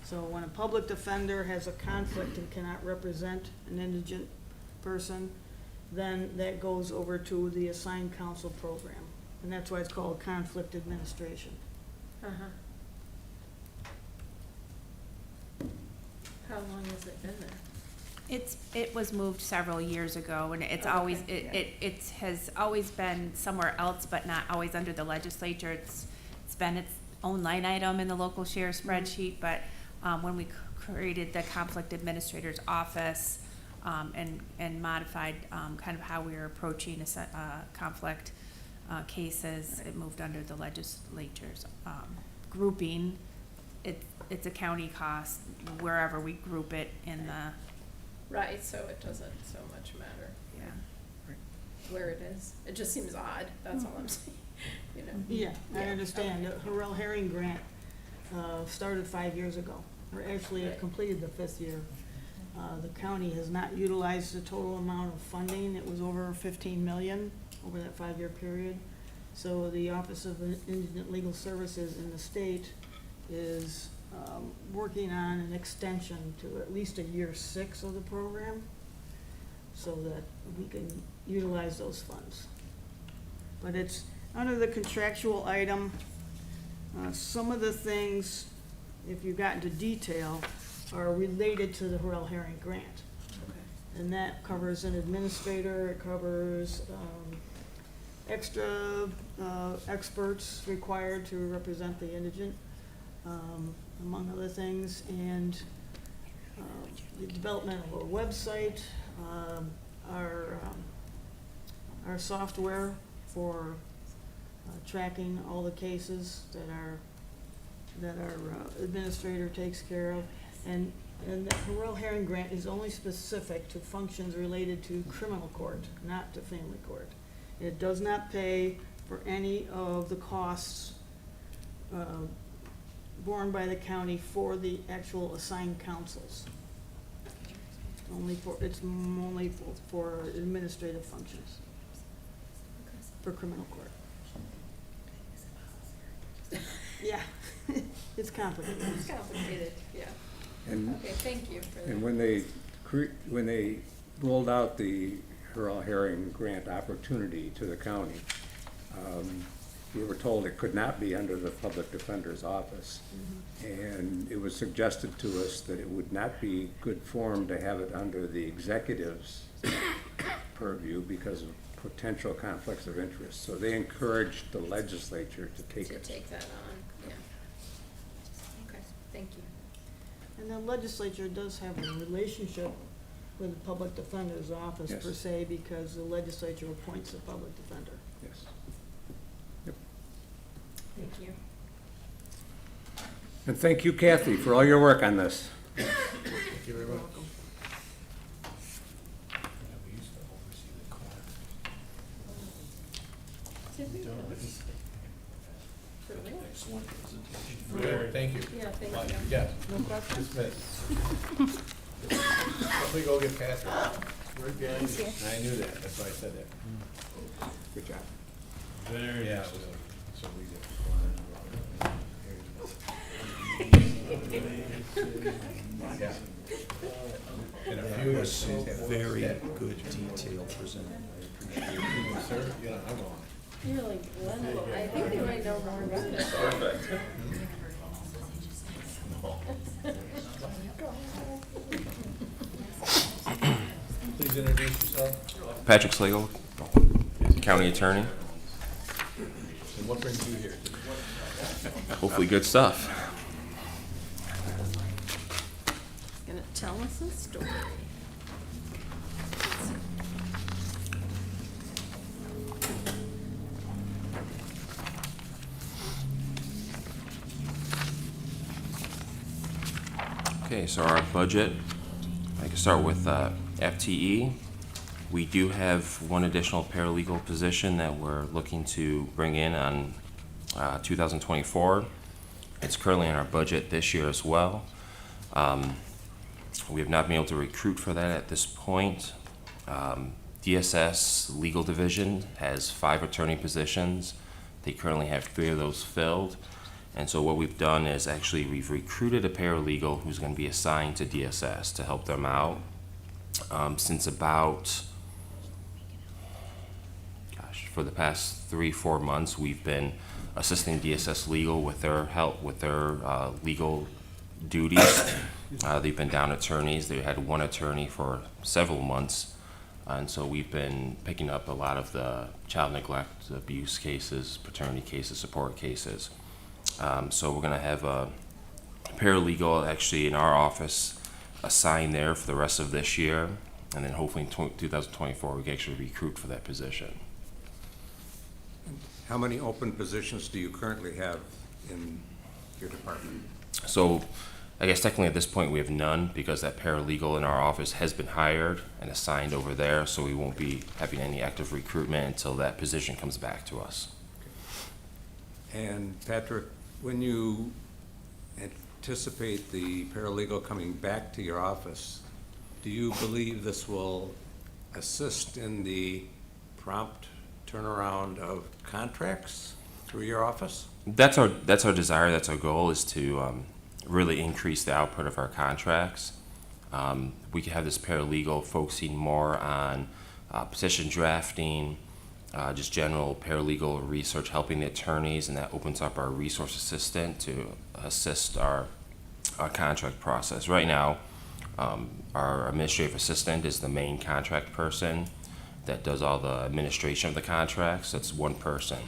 So when a public defender has a conflict and cannot represent an indigent person, then that goes over to the assigned counsel program. And that's why it's called conflict administration. Uh-huh. How long has it been there? It was moved several years ago, and it's always, it has always been somewhere else, but not always under the legislature. It's been its own line item in the local share spreadsheet, but when we created the conflict administrator's office, and modified kind of how we were approaching conflict cases, it moved under the legislature's grouping. It's a county cost wherever we group it in the. Right, so it doesn't so much matter, Yeah. where it is. It just seems odd, that's all I'm saying, you know? Yeah, I understand. Okay. The Harrell Herring grant started 5 years ago, or actually it Right. completed the 5th year. The county has not utilized the total amount of funding. It was over 15 million over that 5-year period. So the Office of Indigent Legal Services in the state is working on an extension to at least a year 6 of the program so that we can utilize those funds. But it's under the contractual item. Some of the things, if you got into detail, are related to the Hurrell Herring grant. And that covers an administrator, it covers extra experts required to represent the indigent, among other things, and the development of our website, our software for tracking all the cases that our administrator takes care of. And the Hurrell Herring grant is only specific to functions related to criminal court, not to family court. It does not pay for any of the costs borne by the county for the actual assigned counsels. It's only for administrative functions for criminal court. Yeah, it's complicated. It's complicated, yeah. And, Okay, thank you for that. and when they rolled out the Hurrell Herring grant opportunity to the county, we were told it could not be under the public defender's office. And it was suggested to us that it would not be good form to have it under the executive's purview because of potential conflicts of interest. So they encouraged the legislature to take it. To take that on, yeah. Okay, thank you. And the legislature does have a relationship with the public defender's office Yes. per se, because the legislature appoints the public defender. Yes. Thank you. And thank you, Kathy, for all your work on this. Thank you very much. Good, thank you. Yeah, thank you. Yeah. No questions? Dismissed. Let me go get Patrick. We're good. I knew that, that's why I said that. Good job. Very. Yeah, it was so we get. Yeah. And a few of us had Very that. good detail presented. I appreciate it. Sir, you know, I'm on. You're like, Glenn, I think they might know more about it. Perfect. Please introduce yourself. Patrick Slagle, County Attorney. And what brings you here? Hopefully good stuff. Gonna tell us a story. Okay, so our budget, I can start with FTE. We do have one additional paralegal position that we're looking to bring in on 2024. It's currently in our budget this year as well. We have not been able to recruit for that at this point. DSS Legal Division has 5 attorney positions. They currently have 3 of those filled. And so what we've done is actually we've recruited a paralegal who's going to be assigned to DSS to help them out. Since about, for the past 3-4 months, we've been assisting DSS Legal with their help with their legal duties. They've been down attorneys. They had 1 attorney for several months. And so we've been picking up a lot of the child neglect, abuse cases, paternity cases, support cases. So we're gonna have a paralegal actually in our office assigned there for the rest of this year. And then hopefully in 2024, we can actually recruit for that position. How many open positions do you currently have in your department? So I guess technically at this point we have none because that paralegal in our office has been hired and assigned over there, so we won't be having any active recruitment until that position comes back to us. And Patrick, when you anticipate the paralegal coming back to your office, do you believe this will assist in the prompt turnaround of contracts through your office? That's our desire. That's our goal, is to really increase the output of our contracts. We could have this paralegal focusing more on petition drafting, just general paralegal research, helping the attorneys, and that opens up our resource assistant to assist our contract process. Right now, our administrative assistant is the main contract person that does all the administration of the contracts. That's one person.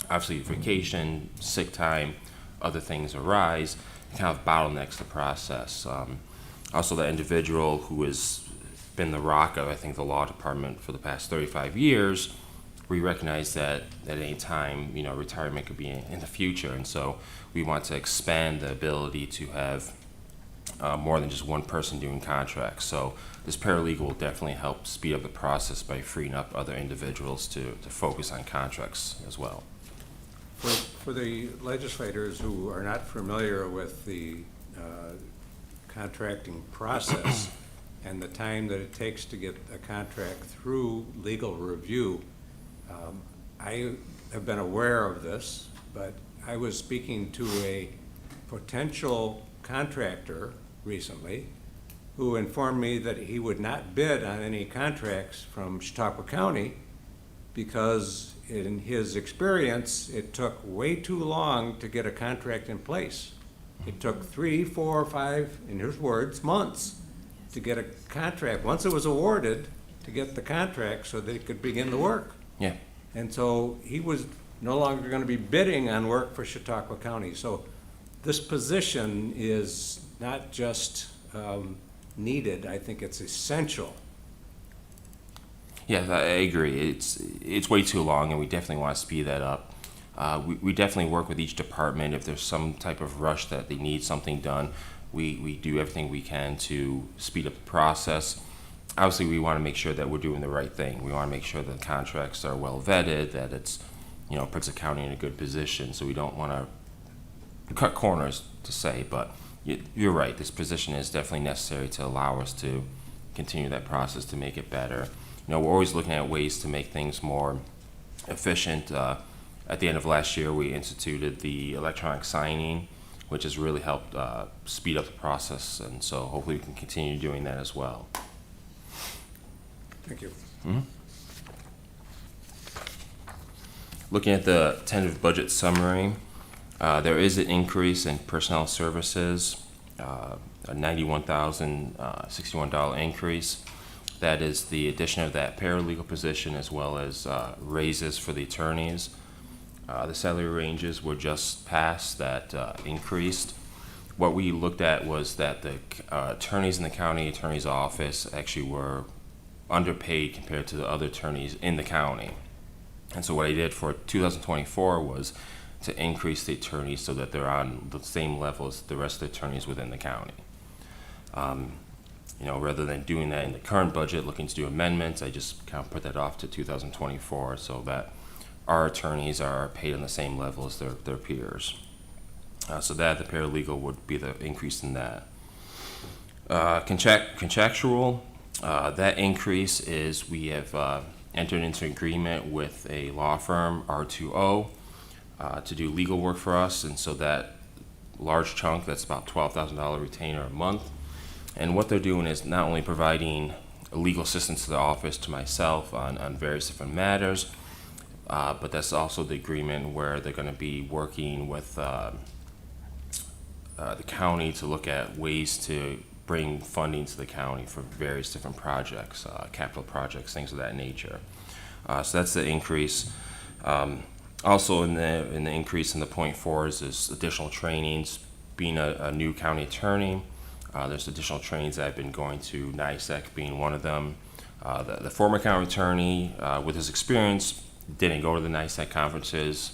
Obviously, vacation, sick time, other things arise, it kind of bottlenecks the process. Also, the individual who has been the rock of, I think, the law department for the past 35 years, we recognize that at any time, retirement could be in the future, and so we want to expand the ability to have more than just one person doing contracts. So this paralegal will definitely help speed up the process by freeing up other individuals to focus on contracts as well. For the legislators who are not familiar with the contracting process and the time that it takes to get a contract through legal review, I have been aware of this, but I was speaking to a potential contractor recently who informed me that he would not bid on any contracts from Chautauqua County because in his experience, it took way too long to get a contract in place. It took 3, 4, 5, in his words, months to get a contract, once it was awarded, to get the contract so they could begin the work. Yeah. And so he was no longer going to be bidding on work for Chautauqua County. So this position is not just needed, I think it's essential. Yeah, I agree. It's way too long, and we definitely want to speed that up. We definitely work with each department. If there's some type of rush that they need something done, we do everything we can to speed up the process. Obviously, we want to make sure that we're doing the right thing. We want to make sure that the contracts are well vetted, that it's, puts the county in a good position. So we don't want to cut corners, to say, but you're right. This position is definitely necessary to allow us to continue that process to make it better. We're always looking at ways to make things more efficient. At the end of last year, we instituted the electronic signing, which has really helped speed up the process, and so hopefully we can continue doing that as well. Thank you. Mm-hmm. Looking at the tentative budget summary, there is an increase in personnel services, a $91,061 increase. That is the addition of that paralegal position as well as raises for the attorneys. The salary ranges were just passed that increased. What we looked at was that the attorneys in the county attorney's office actually were underpaid compared to the other attorneys in the county. And so what I did for 2024 was to increase the attorneys so that they're on the same level as the rest of the attorneys within the county. Rather than doing that in the current budget, looking to do amendments, I just kind of put that off to 2024 so that our attorneys are paid on the same level as their peers. So that the paralegal would be the increase in that. Contractual, that increase is we have entered into agreement with a law firm, R2O, to do legal work for us, and so that large chunk, that's about $12,000 retainer a month. And what they're doing is not only providing legal assistance to the office, to myself on various different matters, but that's also the agreement where they're going to be working with the county to look at ways to bring funding to the county for various different projects, capital projects, things of that nature. So that's the increase. Also in the increase in the .4s is additional trainings. Being a new county attorney, there's additional trainings that I've been going to, NISEC being one of them. The former county attorney, with his experience, didn't go to the NISEC conferences.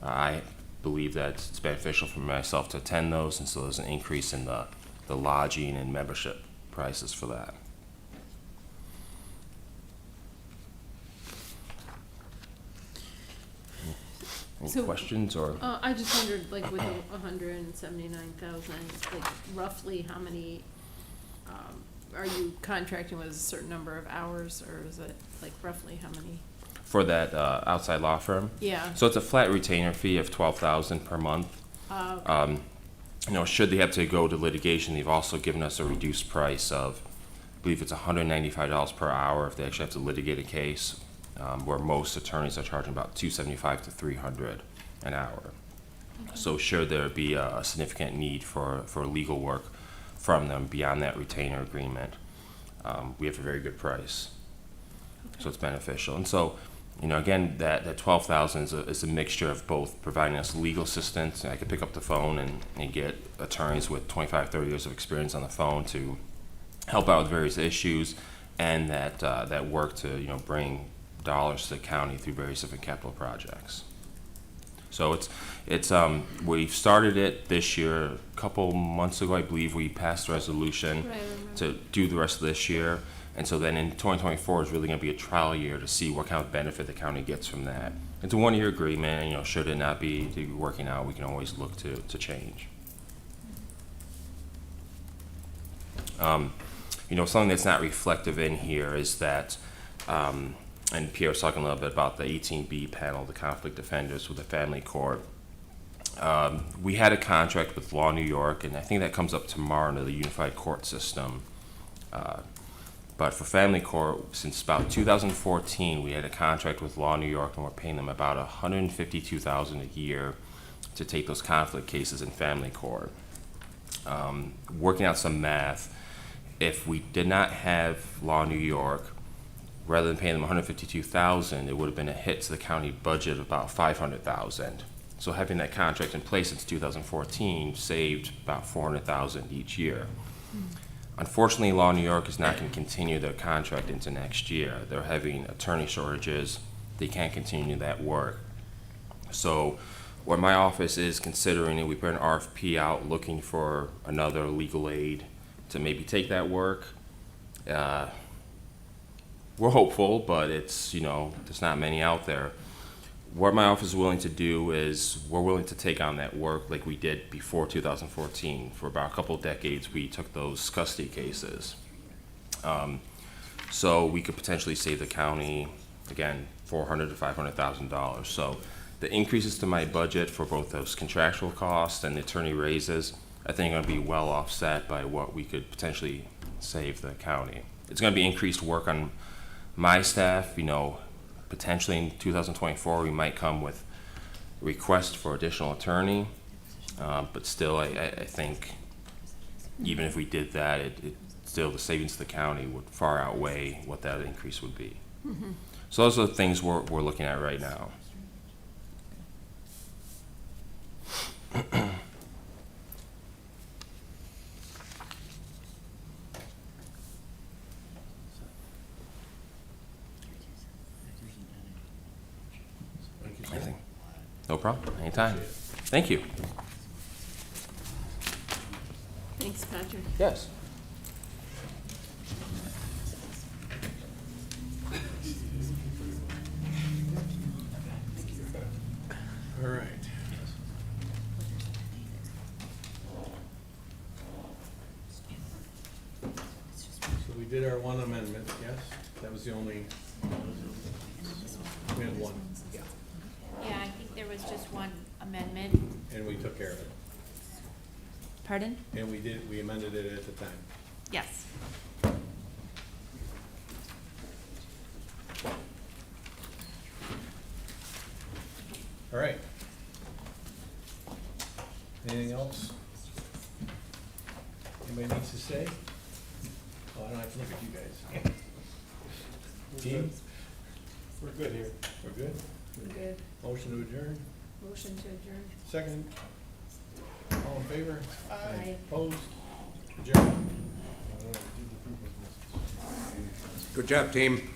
I believe that it's beneficial for myself to attend those, and so there's an increase in the lodging and membership prices for that. Any questions or? I just wondered, like, with the 179,000, like, roughly how many, are you contracting with a certain number of hours, or is it, like, roughly how many? For that outside law firm? Yeah. So it's a flat retainer fee of $12,000 per month. should they have to go to litigation, they've also given us a reduced price of, I believe it's $195 per hour if they actually have to litigate a case, where most attorneys are charging about $275 to $300 an hour. So should there be a significant need for legal work from them beyond that retainer agreement, we have a very good price. So it's beneficial. And so, again, that 12,000 is a mixture of both providing us legal assistance, and I could pick up the phone and get attorneys with 25, 30 years of experience on the phone to help out with various issues, and that work to, bring dollars to the county through various different capital projects. So we've started it this year. A couple months ago, I believe, we passed a resolution to do the rest of this year. And so then in 2024 is really going to be a trial year to see what kind of benefit the county gets from that. It's a one-year agreement, and should it not be working out, we can always look to change. Something that's not reflective in here is that, and Pierre was talking a little bit about the 18B panel, the conflict defenders with the family court. We had a contract with Law New York, and I think that comes up tomorrow under the unified court system. But for family court, since about 2014, we had a contract with Law New York, and we're paying them about $152,000 a year to take those conflict cases in family court. Working out some math, if we did not have Law New York, rather than paying them $152,000, it would have been a hit to the county budget of about $500,000. So having that contract in place since 2014 saved about $400,000 each year. Unfortunately, Law New York is not going to continue their contract into next year. They're having attorney shortages. They can't continue that work. So what my office is considering, we put an RFP out looking for another legal aid to maybe take that work. We're hopeful, but there's not many out there. What my office is willing to do is we're willing to take on that work like we did before 2014. For about a couple of decades, we took those custody cases. So we could potentially save the county, again, $400,000 to $500,000. So the increases to my budget for both those contractual costs and the attorney raises, I think are going to be well offset by what we could potentially save the county. It's going to be increased work on my staff. Potentially in 2024, we might come with requests for additional attorney, but still, I think even if we did that, still the savings to the county would far outweigh what that increase would be. Mm-hmm. So those are the things we're looking at right now. No problem. Anytime. Thank you. Thanks, Patrick. Yes. All right. So we did our one amendment, yes? That was the only, we had one. Yeah, I think there was just one amendment. And we took care of it. Pardon? And we amended it at the time. Yes. All right. Anything else? Anybody needs to say? Oh, I don't have to look at you guys. Team? We're good here. We're good? Good. Motion to adjourn? Motion to adjourn. Second? All in favor? Aye. Opposed? Adjourn. Good job, team.